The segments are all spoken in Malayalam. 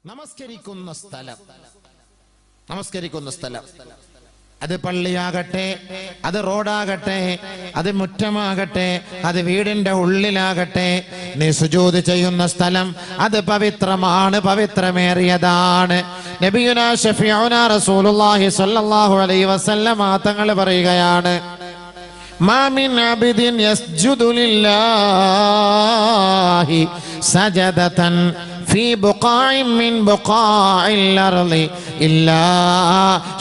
നമസ്കരിക്കുന്ന സ്ഥലം അത് പള്ളിയാകട്ടെ, അത് റോഡാകട്ടെ, അത് മുറ്റമാകട്ടെ, അത് വീടിന്റെ ഉള്ളിലാകട്ടെ, നീ സുജൂദ് ചെയ്യുന്ന സ്ഥലം അത് പവിത്രമാണ്, പവിത്രമേറിയതാണ്. നബിയുനാ ശഫീഉനാ റസൂലുള്ളാഹി സ്വല്ലല്ലാഹു അലൈഹി വസല്ലം തങ്ങൾ പറയുകയാണ്, മാ മിൻ അബ്ദിൻ യസ്ജുദു ലില്ലാഹി സജദതൻ في بقاع من بقاع الأرض إلا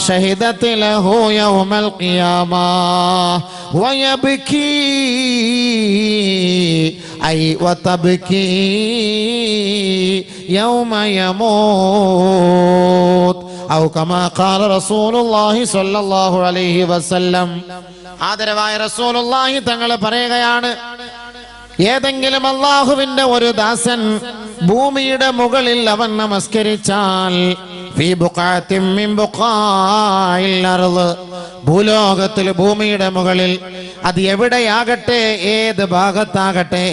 شهدت له يوم القيامة ويبكي أي وتبكي يوم يموت أو كما قال رسول الله صلى الله عليه وسلم. ആദരവായ റസൂലുള്ളാഹി തങ്ങൾ പറയുകയാണ്, ഏതെങ്കിലും അല്ലാഹുവിന്റെ ഒരു ദാസൻ ഭൂമിയുടെ മുകളിൽ അവൻ നമസ്കരിച്ചാൽ ഫീ ബുഖാത്തിൻ മിൻ ബുഖാഇൽ അർള്, ഭൂലോകത്തിൽ ഭൂമിയുടെ മുകളിൽ അത് എവിടെയാകട്ടെ, ഏത് ഭാഗത്താകട്ടെ,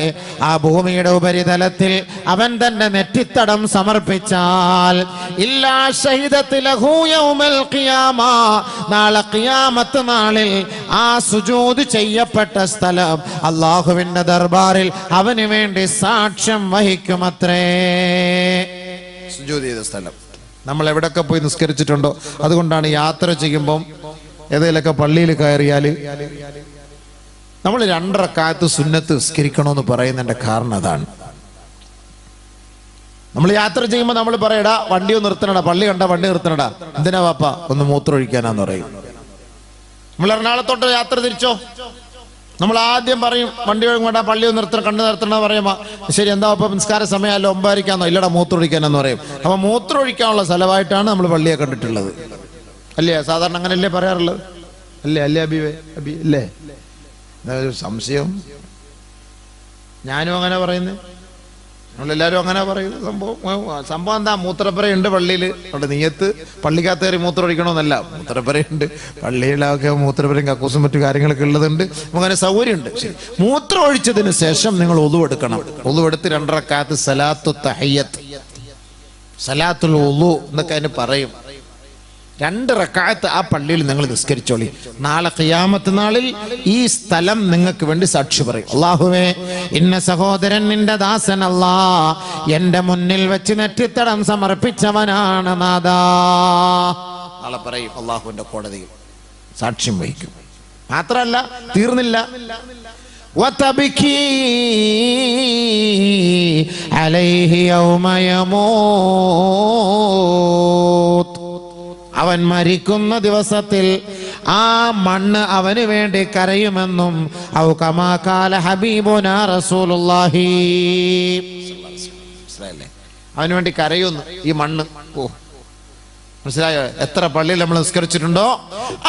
ആ ഭൂമിയുടെ ഉപരിതലത്തിൽ അവൻ തന്റെ നെറ്റിത്തടം സമർപ്പിച്ചാൽ ഇല്ലാ ശഹീദത്ത് ലഹു യൗമൽ ഖിയാമ, നാളെ ഖിയാമത്ത് നാളിൽ ആ സുജൂദ് ചെയ്യപ്പെട്ട സ്ഥലം അല്ലാഹുവിന്റെ ദർബാറിൽ അവന് വേണ്ടി സാക്ഷ്യം വഹിക്കുമത്രേ. സുജൂദ് ചെയ്ത സ്ഥലം നമ്മൾ എവിടെയൊക്കെ പോയി നിസ്കരിച്ചിട്ടുണ്ടോ? അതുകൊണ്ടാണ് യാത്ര ചെയ്യുമ്പം ഏതെങ്കിലുമൊക്കെ പള്ളിയിൽ കയറിയാൽ നമ്മൾ 2 റക്അത്ത് സുന്നത്ത് നിസ്കരിക്കണമെന്ന് പറയുന്നതിന്റെ കാരണം അതാണ്. നമ്മൾ യാത്ര ചെയ്യുമ്പോൾ നമ്മൾ പറയടാ വണ്ടി ഒന്ന് നിർത്തണടാ, പള്ളി കണ്ട വണ്ടി നിർത്തണടാ, എന്തിനാ വാപ്പ? ഒന്ന് മൂത്രമൊഴിക്കാനാന്ന് പറയും. നമ്മൾ എറണാകുളത്തോട്ട് യാത്ര തിരിച്ചോ, നമ്മൾ ആദ്യം പറയും വണ്ടി ഒഴുകണ്ട, പള്ളി ഒന്ന് നിർത്തണം, കണ്ടു നിർത്തണം പറയുമ്പോ ശരി എന്താ ഇപ്പൊ നിസ്കാര സമയമല്ലോ, 9:00 ഇല്ലടാ മൂത്രമൊഴിക്കാനെന്ന് പറയും. അപ്പൊ മൂത്രമൊഴിക്കാനുള്ള സ്ഥലമായിട്ടാണ് നമ്മൾ പള്ളിയെ കണ്ടിട്ടുള്ളത്, അല്ലേ? സാധാരണ അങ്ങനെയല്ലേ പറയാറുള്ളത്, അല്ലേ? അല്ലേ അബി അല്ലേ? ഒരു സംശയം, ഞാനും അങ്ങനെ പറയുന്നത്, നമ്മളെല്ലാരും അങ്ങനെ പറയുന്നത്. സംഭവം എന്താ? മൂത്രപ്പുരയുണ്ട് പള്ളിയിൽ, അവിടെ നീയത്ത് പള്ളിക്കകത്ത് കയറി മൂത്രം ഒഴിക്കണമെന്നല്ല, മൂത്രപ്പുരയുണ്ട് പള്ളിയിലൊക്കെ, മൂത്രപ്പുരയും കക്കൂസും മറ്റു കാര്യങ്ങളൊക്കെ ഉള്ളതുണ്ട്, അങ്ങനെ സൗകര്യമുണ്ട്. ശരി, മൂത്രം ഒഴിച്ചതിന് ശേഷം നിങ്ങൾ ഒളു എടുക്കണം. ഒളു എടുത്ത് 2 റക്അത്ത് സലാത്തു തഹിയ്യത്ത്, സലാത്തുൽ ഉളു എന്നൊക്കെ അതിന് പറയും. 2 റക്അത്ത് ആ പള്ളിയിൽ നിങ്ങൾ നിസ്കരിച്ചോളി. നാളെ ഖിയാമത്ത് നാളിൽ ഈ സ്ഥലം നിങ്ങൾക്ക് വേണ്ടി സാക്ഷി പറയും. അല്ലാഹുവേ, ഇന്ന സഹോദരൻ നിന്റെ ദാസൻ അല്ലാ എന്റെ മുന്നിൽ വെച്ച് നെറ്റിത്തടം സമർപ്പിച്ചവനാണ് നാദാ. നാളെ പറയും, അല്ലാഹുവിന്റെ കോടതിയിൽ സാക്ഷ്യം വഹിക്കും. മാത്രല്ല, തീർന്നില്ല, വതബികി അലൈഹി യൗമ യമൂത്ത്, അവൻ മരിക്കുന്ന ദിവസത്തിൽ ആ മണ്ണ് അവന് വേണ്ടി കരയുമെന്നും ഔ കമാ ഖാല ഹബീബുനാ റസൂലുള്ളാഹി, അവന് വേണ്ടി കരയുന്നു ഈ മണ്ണ്. ഓ, മനസ്സിലായോ? എത്ര പള്ളിയിൽ നമ്മൾ നിസ്കരിച്ചിട്ടുണ്ടോ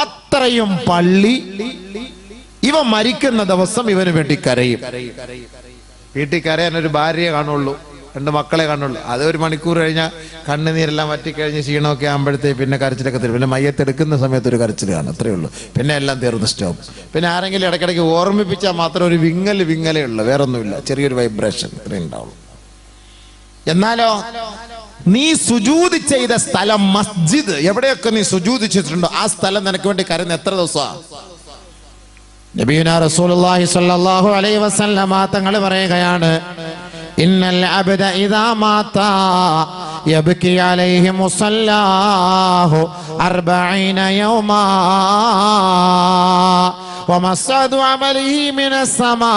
അത്രയും പള്ളി ഇവ മരിക്കുന്ന ദിവസം ഇവന് വേണ്ടി കരയും. വീട്ടിൽ കരയാൻ ഒരു ഭാര്യയെ കാണുള്ളൂ, 2 മക്കളെ കാണുള്ളൂ. അത് 1 മണിക്കൂർ കഴിഞ്ഞാൽ കണ്ണുനീരെല്ലാം വറ്റിക്കഴിഞ്ഞ് ക്ഷീണമൊക്കെ ആകുമ്പോഴത്തേക്ക് പിന്നെ കരച്ചിലൊക്കെ തരും. പിന്നെ മയ്യത്തെടുക്കുന്ന സമയത്ത് ഒരു കരച്ചിൽ കാണും, അത്രയേ ഉള്ളൂ. പിന്നെ എല്ലാം തീർന്ന് സ്റ്റോപ്പ്. പിന്നെ ആരെങ്കിലും ഇടയ്ക്കിടയ്ക്ക് ഓർമ്മിപ്പിച്ചാൽ മാത്രം ഒരു വിങ്ങലേ ഉള്ളൂ, വേറൊന്നുമില്ല, ചെറിയൊരു വൈബ്രേഷൻ ഇത്രേ ഉണ്ടാവുള്ളൂ. എന്നാലോ നീ സുജൂദ് ചെയ്ത സ്ഥലം മസ്ജിദ്, എവിടെയൊക്കെ നീ സുജൂദ് ചെയ്തിട്ടുണ്ടോ ആ സ്ഥലം നിനക്ക് വേണ്ടി കരയുന്ന എത്ര ദിവസമാണ്? നബിയുനാ റസൂലുള്ളാഹി സ്വല്ലല്ലാഹു അലൈഹി വസല്ലം തങ്ങൾ പറയുകയാണ്, ഇന്നൽ അബ്ദ ഇദാ മാതാ യബ്കി അലൈഹി മുസല്ലാഹു 40 യൗമാ വമസ്അദു അമലിഹി മിനസ് സമാ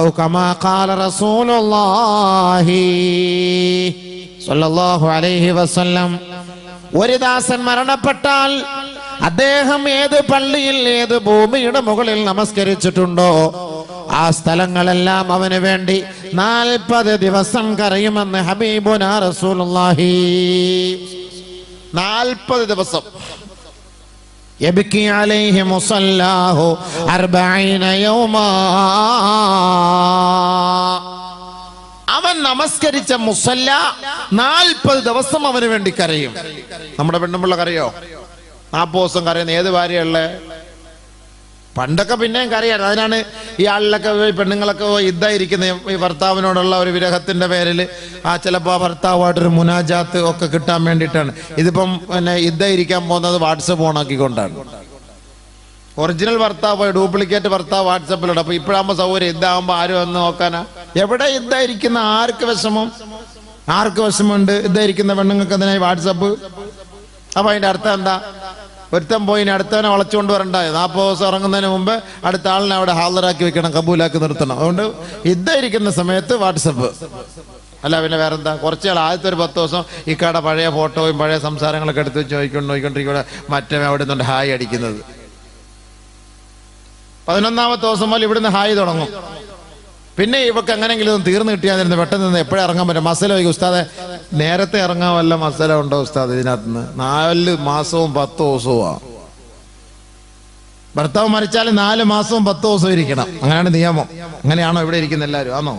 ഔ കമാ ഖാല റസൂലുള്ളാഹി സ്വല്ലല്ലാഹു അലൈഹി വസല്ലം. ഒരു ദാസൻ മരണപ്പെട്ടാൽ അദ്ദേഹം ഏത് പള്ളിയിൽ, ഏത് ഭൂമിയുടെ മുകളിൽ നമസ്കരിച്ചിട്ടുണ്ടോ ആ സ്ഥലങ്ങളെല്ലാം അവന് വേണ്ടി 40 ദിവസം കരയുമെന്ന് ഹബീബുനാ റസൂലുള്ളാഹി. 40 ദിവസം. യബ്കി അലൈഹി മുസല്ലാഹു 40 യൗമാ, അവൻ നമസ്കരിച്ച മുസല്ല 40 ദിവസം അവന് വേണ്ടി കരയും. നമ്മുടെ പെണ്ണുമ്പിള്ള കരയോ? 40 ദിവസം കരയുന്ന ഏത് ഭാര്യയുള്ളേ? പണ്ടൊക്കെ പിന്നെയും കരയാണ്. അതിനാണ് ഈ ആളിലൊക്കെ പെണ്ണുങ്ങളൊക്കെ യുദ്ധമായിരിക്കുന്നത് ഈ ഭർത്താവിനോടുള്ള ഒരു വിരഹത്തിന്റെ പേരിൽ ചിലപ്പോൾ ഭർത്താവായിട്ടൊരു മുനാജാത്ത് ഒക്കെ കിട്ടാൻ വേണ്ടിയിട്ടാണ്. ഇതിപ്പം പിന്നെ യുദ്ധമായിരിക്കാൻ പോകുന്നത് വാട്സപ്പ് ഓണാക്കിക്കൊണ്ടാണ്. ഒറിജിനൽ ഭർത്താവ് പോയി ഡ്യൂപ്ലിക്കേറ്റ് ഭർത്താവ് വാട്സപ്പിലുണ്ട്. അപ്പൊ ഇപ്പോഴാകുമ്പോൾ സൗകര്യം, യുദ്ധമാകുമ്പോൾ ആരും വന്ന് നോക്കാനാ? എവിടെ യുദ്ധമായിരിക്കുന്ന ആർക്ക് വിഷമം? ആർക്ക് വിഷമമുണ്ട്? യുദ്ധമായിരിക്കുന്ന പെണ്ണുങ്ങൾക്ക് അതിനായി വാട്സപ്പ്. അപ്പൊ അതിന്റെ അർത്ഥം എന്താ? ഒരുത്തം പോയി അടുത്തവനെ വളച്ചുകൊണ്ട് വരണ്ടായോ? 40 ദിവസം ഇറങ്ങുന്നതിന് മുമ്പ് അടുത്ത ആളിനെ അവിടെ ഹാജരാക്കി വെക്കണം, കബൂലാക്കി നിർത്തണം. അതുകൊണ്ട് യുദ്ധമായിരിക്കുന്ന സമയത്ത് വാട്സപ്പ്. അല്ല പിന്നെ വേറെന്താ? കുറച്ചാൾ ആദ്യത്തെ ഒരു 10 ദിവസം ഇക്കാടെ പഴയ ഫോട്ടോയും പഴയ സംസാരങ്ങളൊക്കെ എടുത്ത് നോക്കിക്കൊണ്ടിരിക്കുക. മറ്റേ അവിടെ നിന്നുണ്ട് ഹായ് അടിക്കുന്നത്. 11ാമത്തെ ദിവസം മുതൽ ഇവിടുന്ന് ഹായ് തുടങ്ങും. പിന്നെ ഇവക്ക് എങ്ങനെയെങ്കിലും തീർന്നു കിട്ടിയാൽ പെട്ടെന്ന് എപ്പോഴും ഇറങ്ങാൻ പറ്റും. മസല വയ്ക്കും ഉസ്താദെ, നേരത്തെ ഇറങ്ങാൻ വല്ല മസല ഉണ്ടോ ഉസ്താദ്? ഇതിനകത്തുനിന്ന് 4 മാസവും 10 ദിവസവും ഭർത്താവ് മരിച്ചാൽ 4 മാസവും 10 ദിവസവും ഇരിക്കണം. അങ്ങനെയാണ് നിയമം. അങ്ങനെയാണോ ഇവിടെ ഇരിക്കുന്ന എല്ലാവരും? ആണോ?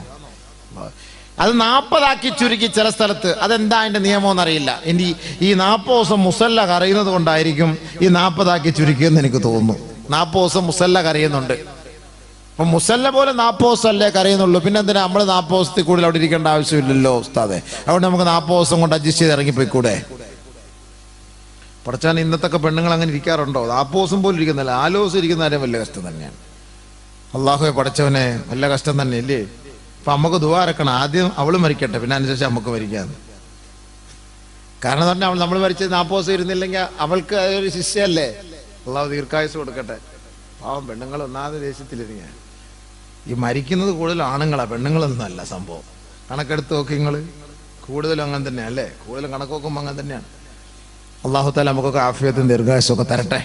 അത് 40 ആക്കി ചുരുക്കി ചില സ്ഥലത്ത്. അതെന്താ അതിന്റെ നിയമം എന്നറിയില്ല. ഇനി ഈ 40 ദിവസം മുസല്ല കറിയുന്നത് കൊണ്ടായിരിക്കും ഈ 40 ആക്കി ചുരുക്കിയെന്ന് എനിക്ക് തോന്നുന്നു. 40 ദിവസം മുസല്ല കരയുന്നുണ്ട്. അപ്പൊ മുസല്ല പോലെ 40 ദിവസമല്ലേ കരയുന്നുള്ളൂ. പിന്നെ എന്തിനാ നമ്മൾ 40 ദിവസത്തിൽ കൂടുതൽ അവിടെ ഇരിക്കേണ്ട ആവശ്യമില്ലല്ലോ ഉസ്താദെ. അതുകൊണ്ട് നമുക്ക് 40 ദിവസം കൊണ്ട് അഡ്ജസ്റ്റ് ചെയ്ത് ഇറങ്ങിപ്പോയിക്കൂടെ? പഠിച്ചാൽ ഇന്നത്തൊക്കെ പെണ്ണുങ്ങൾ അങ്ങനെ ഇരിക്കാറുണ്ടോ? 40 ദിവസം പോലും ഇരിക്കുന്നില്ല. 4 ദിവസം ഇരിക്കുന്ന കാര്യം വലിയ കഷ്ടം തന്നെയാണ്. അള്ളാഹുവെ പഠിച്ചവനെ, വലിയ കഷ്ടം തന്നെയല്ലേ? അപ്പൊ നമുക്ക് ദുആ ഇറക്കണം. ആദ്യം അവള് മരിക്കട്ടെ, പിന്നെ അനുസരിച്ച് നമുക്ക് മരിക്കാന്ന്. കാരണം എന്ന് പറഞ്ഞാൽ നമ്മൾ മരിച്ചത് 40 ദിവസം ഇരുന്നില്ലെങ്കിൽ അവൾക്ക് അതൊരു ശിക്ഷയല്ലേ? അള്ളാഹു ദീർഘായുസ് കൊടുക്കട്ടെ. പാവം പെണ്ണുങ്ങൾ ഒന്നാമത് ദേശത്തിലിരിക്കുക. ഈ മരിക്കുന്നത് കൂടുതൽ ആണുങ്ങളാ, പെണ്ണുങ്ങളൊന്നും അല്ല സംഭവം. കണക്കെടുത്ത് നോക്കി നിങ്ങൾ, കൂടുതലും അങ്ങനെ തന്നെയാണ് അല്ലേ? കൂടുതലും കണക്ക് നോക്കുമ്പോൾ അങ്ങനെ തന്നെയാണ്. അള്ളാഹു താല നമുക്കൊക്കെ ആഫിയത്തും ദീർഘായുസൊക്കെ തരട്ടെ.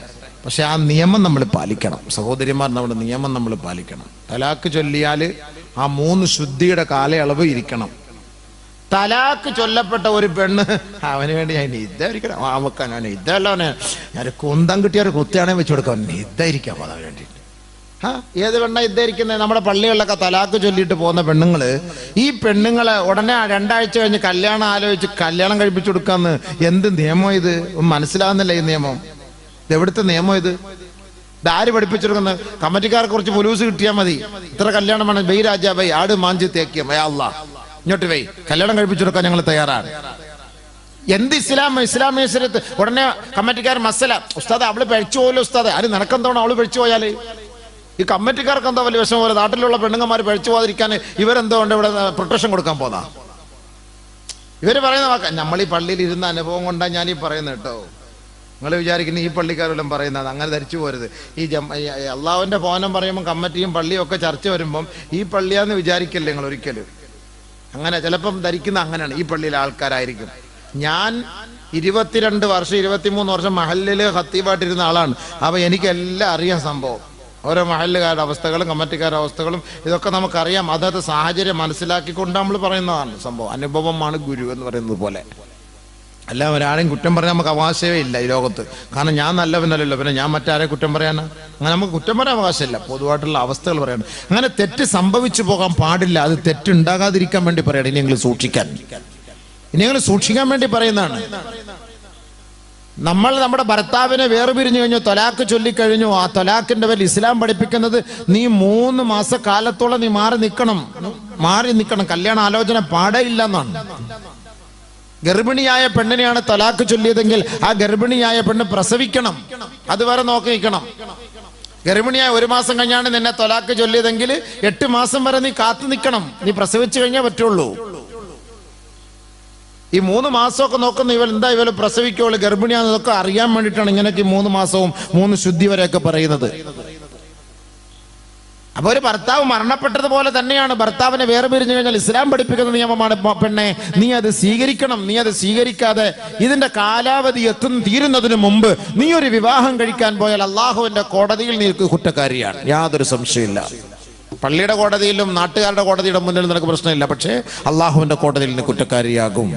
പക്ഷെ ആ നിയമം നമ്മൾ പാലിക്കണം സഹോദരിമാർ. നമ്മുടെ നിയമം നമ്മൾ പാലിക്കണം. തലാക്ക് ചൊല്ലിയാൽ ആ 3 ശുദ്ധിയുടെ കാലയളവ് ഇരിക്കണം. തലാക്ക് ചൊല്ലപ്പെട്ട ഒരു പെണ്ണ് അവന് വേണ്ടി ഞാൻ ഇതായിരിക്കണം, അവക്കാൻ ഞാൻ ഇതല്ല, ഞാൻ കുന്തം കിട്ടിയ ഒരു കുത്തിയാണെ വെച്ച് കൊടുക്കാം, ഇതായിരിക്കാം അവന് വേണ്ടിയിട്ട്. ഏത് പെണ്ണ ഇതായിരിക്കുന്നത്? നമ്മുടെ പള്ളികളിലൊക്കെ തലാക്ക് ചൊല്ലിയിട്ട് പോകുന്ന പെണ്ണുങ്ങള്, ഈ പെണ്ണുങ്ങളെ ഉടനെ 2 ആഴ്ച കഴിഞ്ഞ് കല്യാണം ആലോചിച്ച് കല്യാണം കഴിപ്പിച്ചു കൊടുക്കാന്ന് എന്ത് നിയമം ഇത്? മനസ്സിലാകുന്നില്ല ഈ നിയമം. ഇത് എവിടുത്തെ നിയമം ഇത്? ഇതാര് പഠിപ്പിച്ചെടുക്കുന്നത്? കമ്മിറ്റിക്കാരെ കുറച്ച് പൊലൂസ് കിട്ടിയാൽ മതി. ഇത്ര കല്യാണം വേണം, ബൈ രാജാ ബൈ, ആട് മാഞ്ചി തേക്കിയ അല്ലാ, ഇങ്ങോട്ട് വൈ, കല്യാണം കഴിപ്പിച്ചെടുക്കാൻ ഞങ്ങൾ തയ്യാറാണ്. എന്ത് ഇസ്ലാമേശ്വരത്ത് ഉടനെ കമ്മിറ്റിക്കാർ മസല, ഉസ്താദ് അവള് പഴിച്ചു പോലും ഉസ്താദ്. അത് നിനക്കെന്തോണം അവള് പഴിച്ചു പോയാല്? ഈ കമ്മിറ്റിക്കാർക്ക് എന്താ വലിയ വിഷമം പോലെ? നാട്ടിലുള്ള പെണ്ണുങ്ങന്മാർ പഴിച്ചു പോകാതിരിക്കാൻ ഇവരെന്തോണ്ട് ഇവിടെ പ്രൊട്ടക്ഷൻ കൊടുക്കാൻ പോന്നാ? ഇവര് പറയുന്ന വാക്ക, നമ്മൾ ഈ പള്ളിയിൽ ഇരുന്ന അനുഭവം കൊണ്ടാണ് ഞാൻ ഈ പറയുന്നത് കേട്ടോ. നിങ്ങൾ വിചാരിക്കുന്ന ഈ പള്ളിക്കാരെല്ലാം പറയുന്നത്, അങ്ങനെ ധരിച്ചു പോരുത്. ഈ അള്ളാഹുവിന്റെ ഭവനം പറയുമ്പോൾ കമ്മിറ്റിയും പള്ളിയും ഒക്കെ ചർച്ച വരുമ്പം ഈ പള്ളിയാന്ന് വിചാരിക്കല്ലേ നിങ്ങൾ ഒരിക്കലും. അങ്ങനെ ചിലപ്പം ധരിക്കുന്ന അങ്ങനെയാണ്, ഈ പള്ളിയിലെ ആൾക്കാരായിരിക്കും. ഞാൻ 22 വർഷം 23 വർഷം മഹല്ലില് ഖത്തീബായിട്ടിരുന്ന ആളാണ്. അപ്പൊ എനിക്കെല്ലാം അറിയാം സംഭവം. ഓരോ മഹല്ലുകാരുടെ അവസ്ഥകളും കമ്മിറ്റിക്കാരുടെ അവസ്ഥകളും ഇതൊക്കെ നമുക്കറിയാം. അതത് സാഹചര്യം മനസ്സിലാക്കിക്കൊണ്ട് നമ്മൾ പറയുന്നതാണ് സംഭവം. അനുഭവമാണ് ഗുരു എന്ന് പറയുന്നത് പോലെ. അല്ല ഒരാളെയും കുറ്റം പറയാൻ നമുക്ക് അവകാശമേ ഇല്ല ഈ ലോകത്ത്. കാരണം ഞാൻ നല്ലവനല്ലല്ലോ, പിന്നെ ഞാൻ മറ്റാരെ കുറ്റം പറയാനാ? അങ്ങനെ നമുക്ക് കുറ്റം പറയാൻ അവകാശമില്ല. പൊതുവായിട്ടുള്ള അവസ്ഥകൾ പറയണം. അങ്ങനെ തെറ്റ് സംഭവിച്ചു പോകാൻ പാടില്ല. അത് തെറ്റുണ്ടാകാതിരിക്കാൻ വേണ്ടി പറയണം. ഇനിയെങ്കിലും സൂക്ഷിക്കാൻ വേണ്ടി പറയുന്നതാണ്. നമ്മൾ നമ്മുടെ ഭർത്താവിനെ വേർപിരിഞ്ഞു കഴിഞ്ഞു, തൊലാക്ക് ചൊല്ലിക്കഴിഞ്ഞു. ആ തൊലാക്കിന്റെ പേരിൽ ഇസ്ലാം പഠിപ്പിക്കുന്നത് നീ 3 മാസക്കാലത്തോളം നീ മാറി നിൽക്കണം. കല്യാണ ആലോചന പാടയില്ല എന്നാണ്. ഗർഭിണിയായ പെണ്ണിനെയാണ് തലാക്ക് ചൊല്ലിയതെങ്കിൽ ആ ഗർഭിണിയായ പെണ്ണ് പ്രസവിക്കണം, അതുവരെ നോക്കി നിൽക്കണം. ഗർഭിണിയായ 1 മാസം കഴിഞ്ഞാണ് നിന്നെ തലാക്ക് ചൊല്ലിയതെങ്കിൽ 8 മാസം വരെ നീ കാത്തു നിൽക്കണം. നീ പ്രസവിച്ചു കഴിഞ്ഞാൽ പറ്റുള്ളൂ. ഈ 3 മാസമൊക്കെ നോക്കുന്ന ഇവര് പ്രസവിക്കുള്ളൂ, ഗർഭിണിയാണെന്നൊക്കെ അറിയാൻ വേണ്ടിയിട്ടാണ് ഇങ്ങനെയൊക്കെ 3 മാസവും 3 ശുദ്ധി വരെയൊക്കെ പറയുന്നത്. അപ്പൊ ഒരു ഭർത്താവ് മരണപ്പെട്ടതുപോലെ തന്നെയാണ് ഭർത്താവിനെ വേർപിരിഞ്ഞു കഴിഞ്ഞാൽ ഇസ്ലാം പഠിപ്പിക്കുന്ന നിയമമാണ്, പെണ്ണെ നീ അത് സ്വീകരിക്കണം. നീ അത് സ്വീകരിക്കാതെ ഇതിന്റെ കാലാവധി തീരുന്നതിന് മുമ്പ് നീ ഒരു വിവാഹം കഴിക്കാൻ പോയാൽ അള്ളാഹുവിന്റെ കോടതിയിൽ നീ കുറ്റക്കാരിയാണ്, യാതൊരു സംശയമില്ല. പള്ളിയുടെ കോടതിയിലും നാട്ടുകാരുടെ കോടതിയുടെ മുന്നിൽ നിനക്ക് പ്രശ്നമില്ല, പക്ഷേ അള്ളാഹുവിന്റെ കോടതിയിൽ നീ കുറ്റക്കാരിയാകും.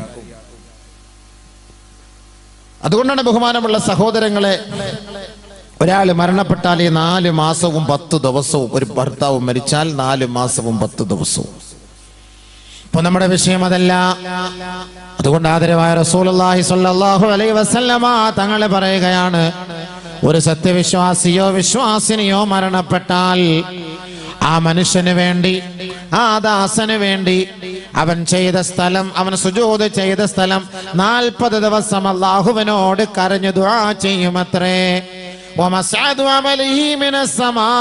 അതുകൊണ്ടാണ് ബഹുമാനമുള്ള സഹോദരങ്ങളെ, ഒരാൾ മരണപ്പെട്ടാൽ 4 മാസവും 10 ദിവസവും, ഒരു ഭർത്താവ് മരിച്ചാൽ 4 മാസവും 10 ദിവസവും. ഇപ്പൊ നമ്മുടെ വിഷയം അതല്ല. അതുകൊണ്ട് ആദരവായ റസൂലുള്ളാഹി സ്വല്ലല്ലാഹു അലൈഹി വസല്ലമ തങ്ങൾ പറയുകയാണ്, ഒരു സത്യവിശ്വാസിയോ വിശ്വാസിനിയോ മരണപ്പെട്ടാൽ ആ മനുഷ്യന് വേണ്ടി, ആ ദാസന് വേണ്ടി അവൻ ചെയ്ത സ്ഥലം, അവൻ സുജൂദ് ചെയ്ത സ്ഥലം 40 ദിവസം അല്ലാഹുവിനോട് കരഞ്ഞു ദുആ ചെയ്യുമത്രേ. വമസ്അദു അമലിഹി മിനസ്സമാ,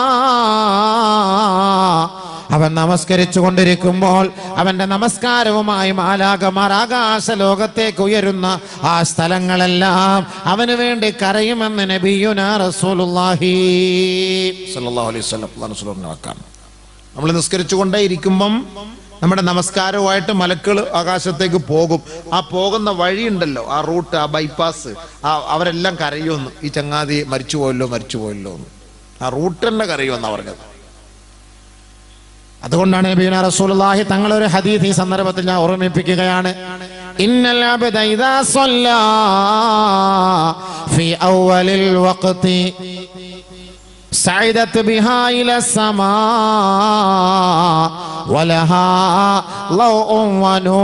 അവൻ നമസ്കരിച്ചു കൊണ്ടിരിക്കുമ്പോൾ അവന്റെ നമസ്കാരവുമായി മാലാഖമാർ ആകാശ ലോകത്തേക്ക് ഉയരുന്ന ആ സ്ഥലങ്ങളെല്ലാം അവന് വേണ്ടി കരയുമെന്ന് നബിയുനാ റസൂലുള്ളാഹി സ്വല്ലല്ലാഹു അലൈഹി വസല്ലം. നമ്മൾ നിസ്കരിച്ചുകൊണ്ടേ ഇരിക്കുമ്പം നമ്മുടെ നമസ്കാരവുമായിട്ട് മലക്കുകൾ ആകാശത്തേക്ക് പോകും. ആ പോകുന്ന വഴിയുണ്ടല്ലോ, ആ റൂട്ട്, ആ ബൈപ്പാസ്, അവരെല്ലാം കരയുമെന്ന്. ഈ ചങ്ങാതി മരിച്ചുപോയല്ലോ എന്ന് ആ റൂട്ട് തന്നെ കരയുമെന്ന് പറഞ്ഞത്. അതുകൊണ്ടാണ് നബിയുനാ റസൂലുള്ളാഹി തങ്ങളൊരു ഹദീസ് ഈ സന്ദർഭത്തിൽ ഞാൻ ഓർമ്മിപ്പിക്കുകയാണ്. ഇന്നൽ അബ്ദ ഇദാ സ്വല്ലാ ഫീ അവ്വലിൽ വഖ്തി സഅദത് ബിഹാ ഇലാ സമാ വലഹാ ലൗഉൻ വനൂർ.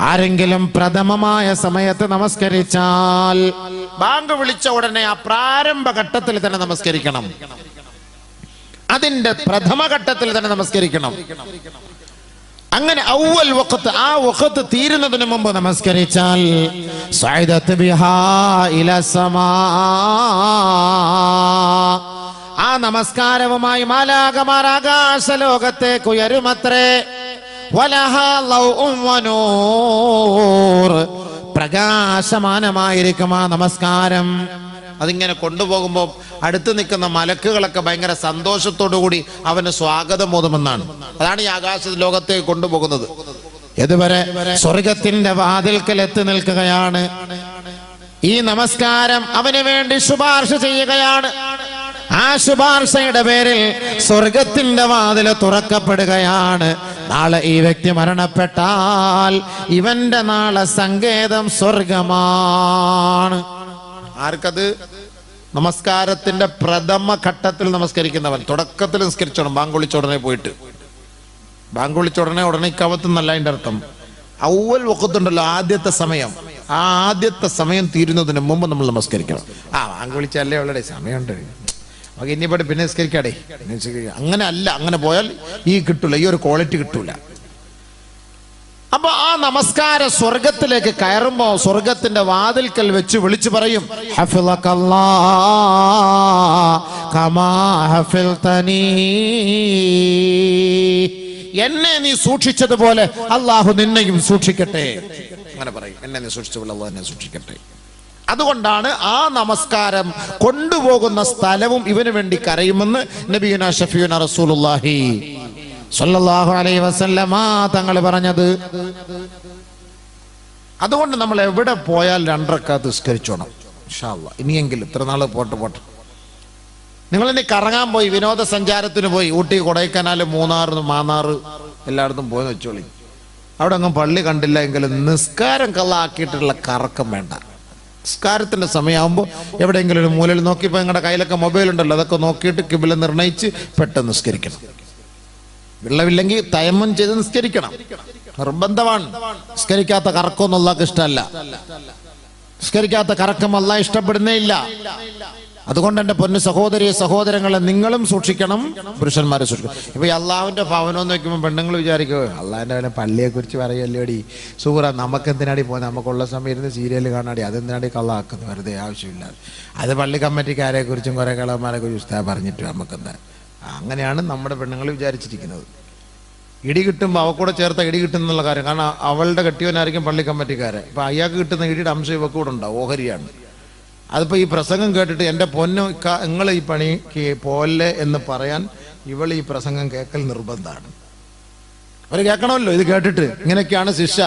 ആരെങ്കിലും പ്രഥമമായ സമയത്ത് നമസ്കരിച്ചാൽ ബാങ്ക് വിളിച്ച ഉടനെ ആ പ്രാരംഭ ഘട്ടത്തിൽ തന്നെ നമസ്കരിക്കണം. അതിന്റെ പ്രഥമ ഘട്ടത്തിൽ തന്നെ നമസ്കരിക്കണം. അങ്ങനെ അവ്വൽ വഖ്ത്, ആ വഖ്ത് തീരുന്നതിന് മുമ്പ് നമസ്കരിച്ചാൽ സഅദത് ബിഹാ ഇലാ സമാ, ആ നമസ്കാരവുമായി മാലാഖമാർ ആകാശ ലോകത്തേക്ക് ഉയരുമത്രേ. വലഹാ ലൗഉൻ വനൂർ, പ്രകാശമാനമായിരിക്കും ആ നമസ്കാരം. അതിങ്ങനെ കൊണ്ടുപോകുമ്പോൾ അടുത്ത് നിൽക്കുന്ന മലക്കുകളൊക്കെ ഭയങ്കര സന്തോഷത്തോടുകൂടി അവന് സ്വാഗതം ഓതുമെന്നാണ്. അതാണ് ഈ ആകാശ ലോകത്തേക്ക് കൊണ്ടുപോകുന്നത്. ഇതുവരെ സ്വർഗത്തിന്റെ വാതിൽക്കൽ എത്തി നിൽക്കുകയാണ്. ഈ നമസ്കാരം അവന് വേണ്ടി ശുപാർശ ചെയ്യുകയാണ്. ആ ശുപാർശയുടെ പേരിൽ സ്വർഗത്തിന്റെ വാതിൽ തുറക്കപ്പെടുകയാണ്. നാളെ ഈ വ്യക്തി മരണപ്പെട്ടാൽ ഇവന്റെ നാളെ സങ്കേതം സ്വർഗമാണ്. ആർക്കത്? നമസ്കാരത്തിന്റെ പ്രഥമ ഘട്ടത്തിൽ നമസ്കരിക്കുന്നവൻ. തുടക്കത്തിൽ നിസ്കരിച്ചോണം, ബാങ്ക് വിളിച്ചുടനെ പോയിട്ട്. ബാങ്ക് വിളിച്ചുടനെ ഇക്കവത്തെന്നല്ല അതിന്റെ അർത്ഥം. അവ്വൽ വഖ്തുണ്ടല്ലോ, ആദ്യത്തെ സമയം. ആ ആദ്യത്തെ സമയം തീരുന്നതിന് മുമ്പ് നമ്മൾ നമസ്കരിക്കണം. ബാങ്ക് വിളിച്ചല്ലേ ഉള്ളടേ, സമയമുണ്ട്, നമുക്ക് ഇനിയിപ്പോട്ട് പിന്നെ നിസ്കരിക്കാടേ. അങ്ങനെ അല്ല, അങ്ങനെ പോയാൽ ഈ കിട്ടൂല, ഈ ഒരു ക്വാളിറ്റി കിട്ടൂല. അപ്പൊ ആ നമസ്കാരം സ്വർഗത്തിലേക്ക് കയറുമ്പോ സ്വർഗത്തിന്റെ വാതിൽക്കൽ വെച്ച് വിളിച്ചു പറയും, ഹഫിളകല്ലാഹ് കമാ ഹഫിൾതനീ, എന്നെ നീ സൂക്ഷിച്ചതുപോലെ അല്ലാഹു നിന്നെയും സൂക്ഷിക്കട്ടെ. അങ്ങനെ പറയും, എന്നെ നീ സൂക്ഷിച്ചതുപോലെ അല്ലാഹു എന്നെ സൂക്ഷിക്കട്ടെ. അതുകൊണ്ടാണ് ആ നമസ്കാരം കൊണ്ടുപോകുന്ന സ്ഥലവും ഇവന് വേണ്ടി കരയുമെന്ന് നബിയുനാ ഷഫീഉനാ റസൂലുള്ളാഹി സ്വല്ലല്ലാഹു അലൈഹി വസല്ലമ തങ്ങൾ പറഞ്ഞത്. അതുകൊണ്ട് നമ്മൾ എവിടെ പോയാൽ 2 റക്അത്ത് നിസ്കരിച്ചോണം ഇൻഷാ അല്ലാഹ്. ഇനിയെങ്കിലും ഇത്ര നാൾ പോട്ടെ. നിങ്ങളിനി കറങ്ങാൻ പോയി, വിനോദസഞ്ചാരത്തിന് പോയി, ഊട്ടി, കൊടൈക്കനാൽ, മൂന്നാർ, മാന്നാർ എല്ലായിടത്തും പോയെന്ന് വെച്ചോളി. അവിടെ ഒന്നും പള്ളി കണ്ടില്ല എങ്കിലും നിസ്കാരം കള്ളാക്കിയിട്ടുള്ള കറക്കം വേണ്ട. നിസ്കാരത്തിന്റെ സമയമാകുമ്പോൾ എവിടെയെങ്കിലും ഒരു മൂലയിൽ നോക്കി, ഇപ്പൊ നിങ്ങളുടെ കയ്യിലൊക്കെ മൊബൈൽ ഉണ്ടല്ലോ, അതൊക്കെ നോക്കിയിട്ട് കിബില നിർണയിച്ച് പെട്ടെന്ന് നിസ്കരിക്കണം. വെള്ളമില്ലെങ്കിൽ തയമ്മം ചെയ്ത് നിസ്കരിക്കണം, നിർബന്ധമാണ്. നിസ്കരിക്കാത്ത കറക്കമൊന്നും അല്ലാഹുവിന് ഇഷ്ടമല്ല. നിസ്കരിക്കാത്ത കറക്കം അല്ലാഹു ഇഷ്ടപ്പെടുന്നേ ഇല്ല. അതുകൊണ്ട് എൻ്റെ പൊന്നു സഹോദരങ്ങളെ നിങ്ങളും സൂക്ഷിക്കണം, പുരുഷന്മാരെ സൂക്ഷിക്കണം. ഇപ്പൊ ഈ അള്ളാഹുവിന്റെ ഭവനം എന്ന് വെക്കുമ്പോൾ പെണ്ണുങ്ങൾ വിചാരിക്കും, അള്ളാഹിന്റെ അവനെ പള്ളിയെ കുറിച്ച് പറയല്ലേടി സൂറ, നമുക്ക് എന്തിനാടി പോകുന്നത്, നമുക്കുള്ള സമയം ഇരുന്ന് സീരിയൽ കാണാടി, അതെന്തിനാടി കള്ളാക്കുന്നത്, വെറുതെ ആവശ്യമില്ല. അത് പള്ളി കമ്മിറ്റിക്കാരെ കുറിച്ചും കുറെ കളന്മാരെ കുറിച്ച് ഉസ്താദ് പറഞ്ഞിട്ട് നമുക്കെന്താ. അങ്ങനെയാണ് നമ്മുടെ പെണ്ണുങ്ങൾ വിചാരിച്ചിരിക്കുന്നത്. ഇടി കിട്ടുമ്പോൾ അവക്കൂടെ ചേർത്ത ഇടി കിട്ടുന്നുള്ള കാര്യം. കാരണം അവളുടെ കെട്ടിയവനായിരിക്കും പള്ളി കമ്മിറ്റിക്കാരെ. ഇപ്പൊ അയാൾക്ക് കിട്ടുന്ന ഇടിയുടെ അംശം ഇവക്ക് കൂടെ ഉണ്ടാവും, ഓഹരിയാണ്. അതിപ്പോ ഈ പ്രസംഗം കേട്ടിട്ട് എൻ്റെ പൊന്നു നിങ്ങൾ ഈ പണിക്ക് പോലെ എന്ന് പറയാൻ ഇവൾ ഈ പ്രസംഗം കേൾക്കൽ നിർബന്ധമാണ്. അവർ കേൾക്കണമല്ലോ ഇത് കേട്ടിട്ട്, ഇങ്ങനെയൊക്കെയാണ് ശിക്ഷ.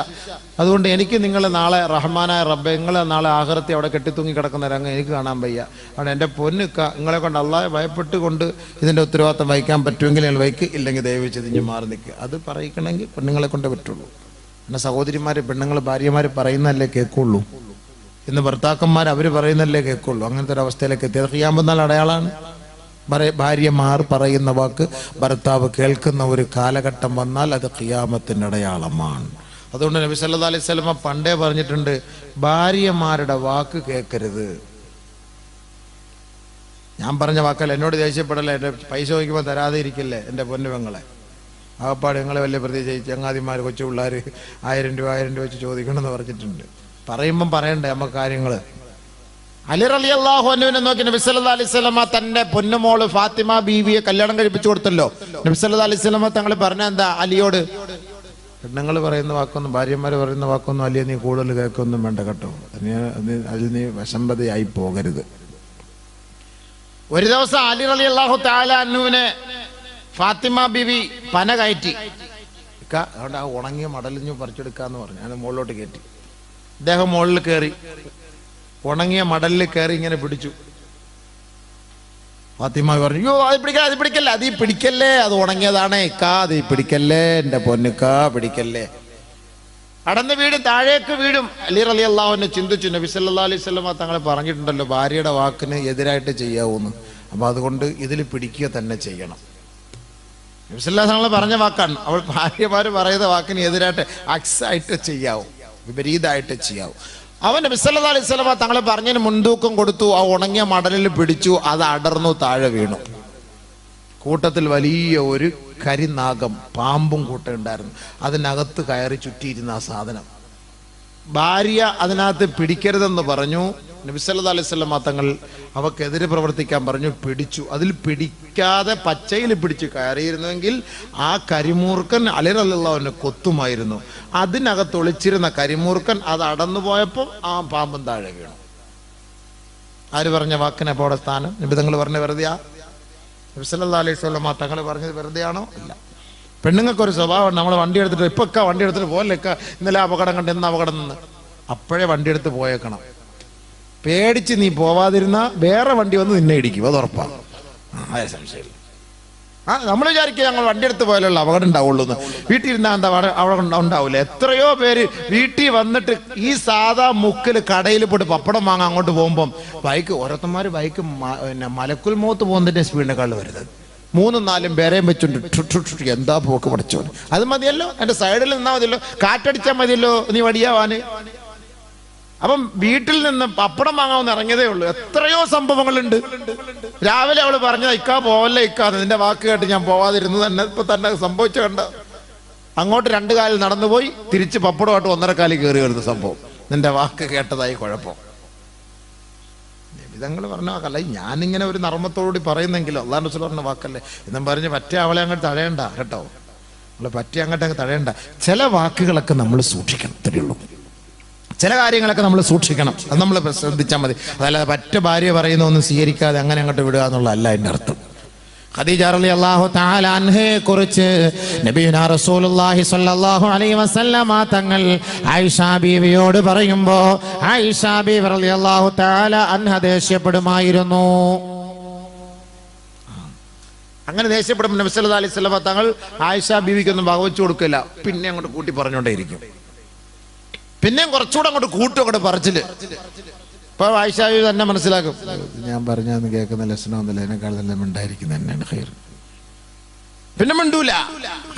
അതുകൊണ്ട് എനിക്ക് നിങ്ങൾ നാളെ റഹ്മാനായ റബ്ബെ, നിങ്ങൾ നാളെ ആഖിറത്തിൽ അവിടെ കെട്ടിത്തൂങ്ങി കിടക്കുന്ന രംഗം എനിക്ക് കാണാൻ വയ്യ. അതുകൊണ്ട് എൻ്റെ പൊന്നു നിങ്ങളെ കൊണ്ട് അള്ളാഹെ ഭയപ്പെട്ടുകൊണ്ട് ഇതിൻ്റെ ഉത്തരവാദിത്തം വഹിക്കാൻ പറ്റുമെങ്കിൽ നിങ്ങൾ വഹിക്ക്, ഇല്ലെങ്കിൽ ദയവ് ചെയ്ത് ഇഞ്ഞ് മാറി നിൽക്കുക. അത് പറയിക്കണമെങ്കിൽ പെണ്ണുങ്ങളെ കൊണ്ടേ പറ്റുള്ളൂ. പിന്നെ സഹോദരിമാർ, പെണ്ണുങ്ങൾ, ഭാര്യമാർ പറയുന്നതല്ലേ കേൾക്കുള്ളൂ എന്ന് ഭർത്താക്കന്മാർ അവർ പറയുന്നല്ലേ കേൾക്കുള്ളൂ. അങ്ങനത്തെ ഒരു അവസ്ഥയിലേക്ക് എത്തിയത് ഖിയാമത്ത് നാൾ അടയാളാണ്. ഭാര്യമാർ പറയുന്ന വാക്ക് ഭർത്താവ് കേൾക്കുന്ന ഒരു കാലഘട്ടം വന്നാൽ അത് ഖിയാമത്തിന്റെ അടയാളമാണ്. അതുകൊണ്ട് നബി സല്ലല്ലാഹു അലൈഹി വസല്ലം പണ്ടേ പറഞ്ഞിട്ടുണ്ട്, ഭാര്യമാരുടെ വാക്ക് കേൾക്കരുത്. ഞാൻ പറഞ്ഞ വാക്കല്ല, എന്നോട് ദേഷ്യപ്പെടല്ലേ, എൻ്റെ പൈസ ചോദിക്കുമ്പോൾ തരാതെ ഇരിക്കില്ലേ എൻ്റെ പൊന്നു പെങ്ങളെ. ആകപ്പാട് ഞങ്ങളെ വലിയ പ്രത്യേകിച്ച് ചങ്ങാതിമാർ കൊച്ചു പിള്ളേർ 1000 രൂപ വെച്ച് ചോദിക്കണമെന്ന് പറഞ്ഞിട്ടുണ്ട്. പറയുമ്പം പറയണ്ടേ നമുക്ക് കാര്യങ്ങൾ. അലി റളിയല്ലാഹു അൻഹുവിനെ നോക്കി നബി സല്ലല്ലാഹു അലൈഹി വസല്ലം തന്റെ പൊന്നുമോള് ഫാത്തിമ ബീവിയെ കല്യാണം കഴിപ്പിച്ചു കൊടുത്തല്ലോ. നബി സല്ലല്ലാഹു അലൈഹി വസല്ലം തങ്ങൾ പറഞ്ഞ എന്താ അലിയോട്? പെണ്ണുങ്ങൾ പറയുന്ന വാക്കൊന്നും ഭാര്യമാർ പറയുന്ന വാക്കൊന്നും അലിയെ നീ കൂടുതൽ കേൾക്കൊന്നും വേണ്ട കേട്ടോ, അതിൽ നീ വശംബതയായി പോകരുത്. ഒരു ദിവസം അലി റളിയല്ലാഹു തആല അൻഹുവിനെ ഫാത്തിമ ബീവി പന കയറ്റി, അതുകൊണ്ട് ആ ഉണങ്ങിയ മടലിഞ്ഞു പറിച്ചെടുക്കാന്ന് പറഞ്ഞു. ഞാൻ മുകളിലോട്ട് കയറ്റി. അദ്ദേഹം മുകളിൽ കയറി ഉണങ്ങിയ മടലിൽ കയറി ഇങ്ങനെ പിടിച്ചു. ഫാത്തിമ പറഞ്ഞു, അയ്യോ അത് പിടിക്കല്ലേ, അത് പിടിക്കല്ലേ, അത് ഉണങ്ങിയതാണ് ഇക്കാ, അത് പിടിക്കല്ലേ എൻ്റെ പൊന്നുക്കാ, പിടിക്കല്ലേ. അടന്ന് വീടും, താഴേക്ക് വീടും. അലി റളിയല്ലാഹു അൻഹു ചിന്തിച്ചു, നബി സല്ലല്ലാഹു അലൈഹി വസല്ലം തങ്ങൾ പറഞ്ഞിട്ടുണ്ടല്ലോ ഭാര്യയുടെ വാക്കിന് എതിരായിട്ട് ചെയ്യാവൂന്ന്, അപ്പൊ അതുകൊണ്ട് ഇതിൽ പിടിക്കുക തന്നെ ചെയ്യണം. നബി സല്ലല്ലാഹു അലൈഹി വസല്ലം പറഞ്ഞ വാക്കാണ്. അവൾ ഭാര്യമാര് പറയുന്ന വാക്കിന് എതിരായിട്ട് അക്സായിട്ട് ചെയ്യാവൂ, വിപരീതമായിട്ട് ചെയ്യാവൂ. അവൻ നബി സല്ലല്ലാഹു അലൈഹി വസല്ലം തങ്ങൾ പറഞ്ഞതിന് മുൻതൂക്കം കൊടുത്തു. ആ ഉണങ്ങിയ മടലിൽ പിടിച്ചു, അത് അടർന്നു താഴെ വീണു. കൂട്ടത്തിൽ വലിയ ഒരു കരിനാഗം, പാമ്പും കൂട്ടം ഉണ്ടായിരുന്നു. അതിനകത്ത് കയറി ചുറ്റിയിരുന്ന ആ സാധനം. ഭാര്യ അതിനകത്ത് പിടിക്കരുതെന്ന് പറഞ്ഞു. നബി സല്ലല്ലാഹു അലൈഹി വസല്ലം തങ്ങൾ അവക്കെതിരെ പ്രവർത്തിക്കാൻ പറഞ്ഞു. പിടിച്ചു. അതിൽ പിടിക്കാതെ പച്ചയിൽ പിടിച്ച് കയറിയിരുന്നുവെങ്കിൽ ആ കരിമൂർക്കൻ അലി റളിയല്ലാഹു അൻഹു കൊത്തുമായിരുന്നു. അതിനകത്ത് ഒളിച്ചിരുന്ന കരിമൂർക്കൻ അത് അടന്നു പോയപ്പോൾ ആ പാമ്പും താഴെ വീണു. ആര് പറഞ്ഞ വാക്കിനെ പോടെ സ്ഥാനം? നബി തങ്ങൾ പറഞ്ഞ വെറുതെയാ? നബി സല്ലല്ലാഹു അലൈഹി വസല്ലം തങ്ങൾ പറഞ്ഞത് വെറുതെയാണോ? അല്ല. പെണ്ണുങ്ങൾക്കൊരു സ്വഭാവം, നമ്മൾ വണ്ടി എടുത്തിട്ട് ഇപ്പൊക്കെ വണ്ടി എടുത്തിട്ട് പോലെക്ക, ഇന്നലെ അപകടം കണ്ട് ഇന്ന് അപകടം നിന്ന് അപ്പോഴേ വണ്ടി എടുത്ത് പോയേക്കണം. പേടിച്ച് നീ പോവാതിരുന്ന വേറെ വണ്ടി വന്ന് നിന്നെ ഇടിക്കും, അത് ഉറപ്പാണ്. സംശയമില്ല. നമ്മൾ വിചാരിക്കുക ഞങ്ങൾ വണ്ടി എടുത്ത് പോയാലുള്ള അപകടം ഉണ്ടാവുള്ളൂ എന്ന്. വീട്ടിൽ ഇരുന്നാൽ എന്താ അവിടെ ഉണ്ടാവില്ല. എത്രയോ പേര് വീട്ടിൽ വന്നിട്ട് ഈ സാധാ മുക്കിൽ കടയിൽ പോയിട്ട് പപ്പടം വാങ്ങാൻ അങ്ങോട്ട് പോകുമ്പം ബൈക്ക്, ഓരോരുത്തന്മാർ ബൈക്ക് മലക്കുൽ മൗത്ത് പോകുന്നതിന്റെ സ്പീഡിനെക്കാൾ വരുന്നത് 3-4 പേരെയും വെച്ചുണ്ട്. എന്താ പോക്ക് പഠിച്ചോന്. അത് മതിയല്ലോ, എന്റെ സൈഡിൽ നിന്നാ മതിയല്ലോ, കാറ്റടിച്ചാൽ മതിയല്ലോ നീ വടിയാവാന്. അപ്പം വീട്ടിൽ നിന്ന് പപ്പടം വാങ്ങാമെന്ന് ഇറങ്ങിയതേ ഉള്ളൂ. എത്രയോ സംഭവങ്ങളുണ്ട്. രാവിലെ അവള് പറഞ്ഞത് ഇക്കാ പോവല്ലേ ഇക്കാന്ന്, നിന്റെ വാക്ക് കേട്ട് ഞാൻ പോവാതിരുന്നു തന്നെ ഇപ്പൊ തന്നെ സംഭവിച്ച കണ്ട. അങ്ങോട്ട് 2 കാലിൽ നടന്നുപോയി, തിരിച്ച് പപ്പടമായിട്ട് 1.5 കാലിൽ കയറി വരുന്ന സംഭവം. നിന്റെ വാക്ക് കേട്ടതായി കുഴപ്പം. ഇതങ്ങൾ പറഞ്ഞ വാക്കല്ല, ഞാനിങ്ങനെ ഒരു നർമ്മത്തോടുകൂടി പറയുന്നെങ്കിലും അല്ലാഹു റസൂൽ പറഞ്ഞ വാക്കല്ലേ എന്നും പറഞ്ഞ് പറ്റിയ അവളെ അങ്ങോട്ട് തടയണ്ട കേട്ടോ. നമ്മളെ പറ്റിയ അങ്ങോട്ട് തടയണ്ട. ചില വാക്കുകളൊക്കെ നമ്മൾ സൂക്ഷിക്കണം, തരുള്ളൂ. ചില കാര്യങ്ങളൊക്കെ നമ്മൾ സൂക്ഷിക്കണം, അത് നമ്മൾ ശ്രദ്ധിച്ചാൽ മതി. അതല്ലാതെ പറ്റ ഭാര്യ പറയുന്ന ഒന്നും സ്വീകരിക്കാതെ അങ്ങനെ അങ്ങോട്ട് വിടുക എന്നുള്ളതല്ല അതിൻ്റെ അർത്ഥം. ഖദീജ റളിയല്ലാഹു തആല അൻഹയെ കുറിച്ച് നബിയുനാ റസൂലുള്ളാഹി സ്വല്ലല്ലാഹു അലൈഹി വസല്ലമ തങ്ങൾ ആയിഷ ബീവിയോട് പറയുമ്പോൾ ആയിഷ ബീവി റളിയല്ലാഹു തആല അൻഹ ദേഷ്യപ്പെടുമായിരുന്നു. അങ്ങനെ ദേഷ്യപ്പെടുമ്പോൾ നബി സല്ലല്ലാഹു അലൈഹി വസല്ലമ തങ്ങൾ ആയിഷ ബീവിക്കൊന്നും വകവെച്ചു കൊടുക്കില്ല. പിന്നെ അങ്ങോട്ട് കൂട്ടി പറഞ്ഞുകൊണ്ടേയിരിക്കും. പിന്നെയും കുറച്ചുകൂടെ അങ്ങോട്ട് കൂട്ടും, അങ്ങോട്ട് പറച്ചില്. ഇപ്പൊ ആയിഷ ബീവി തന്നെ മനസ്സിലാക്കും, ഞാൻ പറഞ്ഞാന്ന് കേൾക്കുന്ന ലക്ഷണമൊന്നുമില്ല, അതിനേക്കാൾ നല്ല മിണ്ടായിരിക്കുന്ന തന്നെയാണ് ഖൈർ. പിന്നെ മിണ്ടൂല.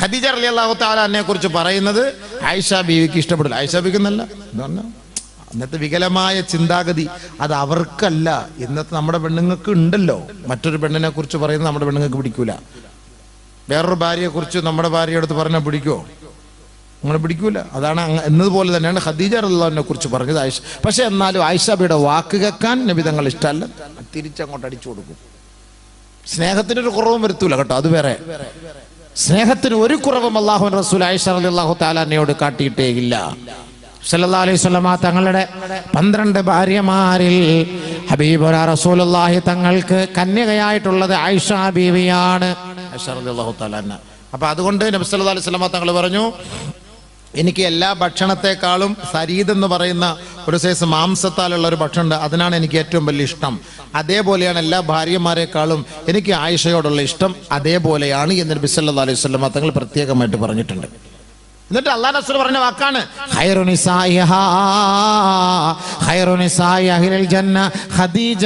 ഖദീജ റളിയല്ലാഹു തആല അൻഹയെ കുറിച്ച് പറയുന്നത് ആയിഷ ബീവിക്ക് ഇഷ്ടപ്പെടില്ല. ആയിഷ ബീവിക്ക് എന്നല്ല, എന്താ അന്നത്തെ വികലമായ ചിന്താഗതി അത് അവർക്കല്ല. ഇന്നത്തെ നമ്മുടെ പെണ്ണുങ്ങൾക്ക് ഉണ്ടല്ലോ. മറ്റൊരു പെണ്ണിനെ കുറിച്ച് പറയുന്നത് നമ്മുടെ പെണ്ണുങ്ങൾക്ക് പിടിക്കൂല. വേറൊരു ഭാര്യയെ കുറിച്ച് നമ്മുടെ ഭാര്യയുടെ അടുത്ത് പറഞ്ഞാൽ പിടിക്കുമോ? അങ്ങനെ പിടിക്കൂല. അതാണ് എന്നതുപോലെ തന്നെയാണ് ഖദീജ റളിയല്ലാഹു അൻഹയെ കുറിച്ച് പറഞ്ഞത് ആയിഷ. പക്ഷെ എന്നാലും ആയിഷ ബിയുടെ വാക്ക് കേൾക്കാൻ നബി തങ്ങൾ ഇഷ്ടമല്ല, തിരിച്ചങ്ങോട്ട് അടിച്ചു കൊടുക്കും. സ്നേഹത്തിനൊരു കുറവും വരുത്തൂല കേട്ടോ, അത് വേറെ. സ്നേഹത്തിന് ഒരു കുറവും അല്ലാഹുവിന്റെ റസൂൽ ആയിഷ റളിയല്ലാഹു തആല അൻഹയോട് കാട്ടിയിട്ടേ ഇല്ല. സല്ലല്ലാഹു അലൈഹി വസല്ലമ തങ്ങളുടെ 12 ഭാര്യമാരിൽ ഹബീബുനാ റസൂലുള്ളാഹി തങ്ങൾക്ക് കന്യകയായിട്ടുള്ളത് ആയിഷ ബീവിയാണ്, ആയിഷ റളിയല്ലാഹു തആല അൻഹ. അപ്പൊ അതുകൊണ്ട് നബി സല്ലല്ലാഹു അലൈഹി വസല്ലമ തങ്ങൾ പറഞ്ഞു, എനിക്ക് എല്ലാ ഭക്ഷണത്തെക്കാളും സരീദ് എന്ന് പറയുന്ന ഒരു സൈസ് മാംസത്താലുള്ള ഒരു ഭക്ഷണമുണ്ട്, അതിനാണ് എനിക്ക് ഏറ്റവും വലിയ ഇഷ്ടം. അതേപോലെയാണ് എല്ലാ ഭാര്യമാരെക്കാളും എനിക്ക് ആയിഷയോടുള്ള ഇഷ്ടം അതേപോലെയാണ് എന്ന് നബി സല്ലല്ലാഹു അലൈഹി വസല്ലമ തങ്ങൾ പ്രത്യേകമായിട്ട് പറഞ്ഞിട്ടുണ്ട്. എന്നിട്ട് അല്ലാഹു റസൂൽ പറഞ്ഞ വാക്കാണ് ഖൈറു നിസാഇ അഹ്ലിൽ ജന്ന ഖദീജ.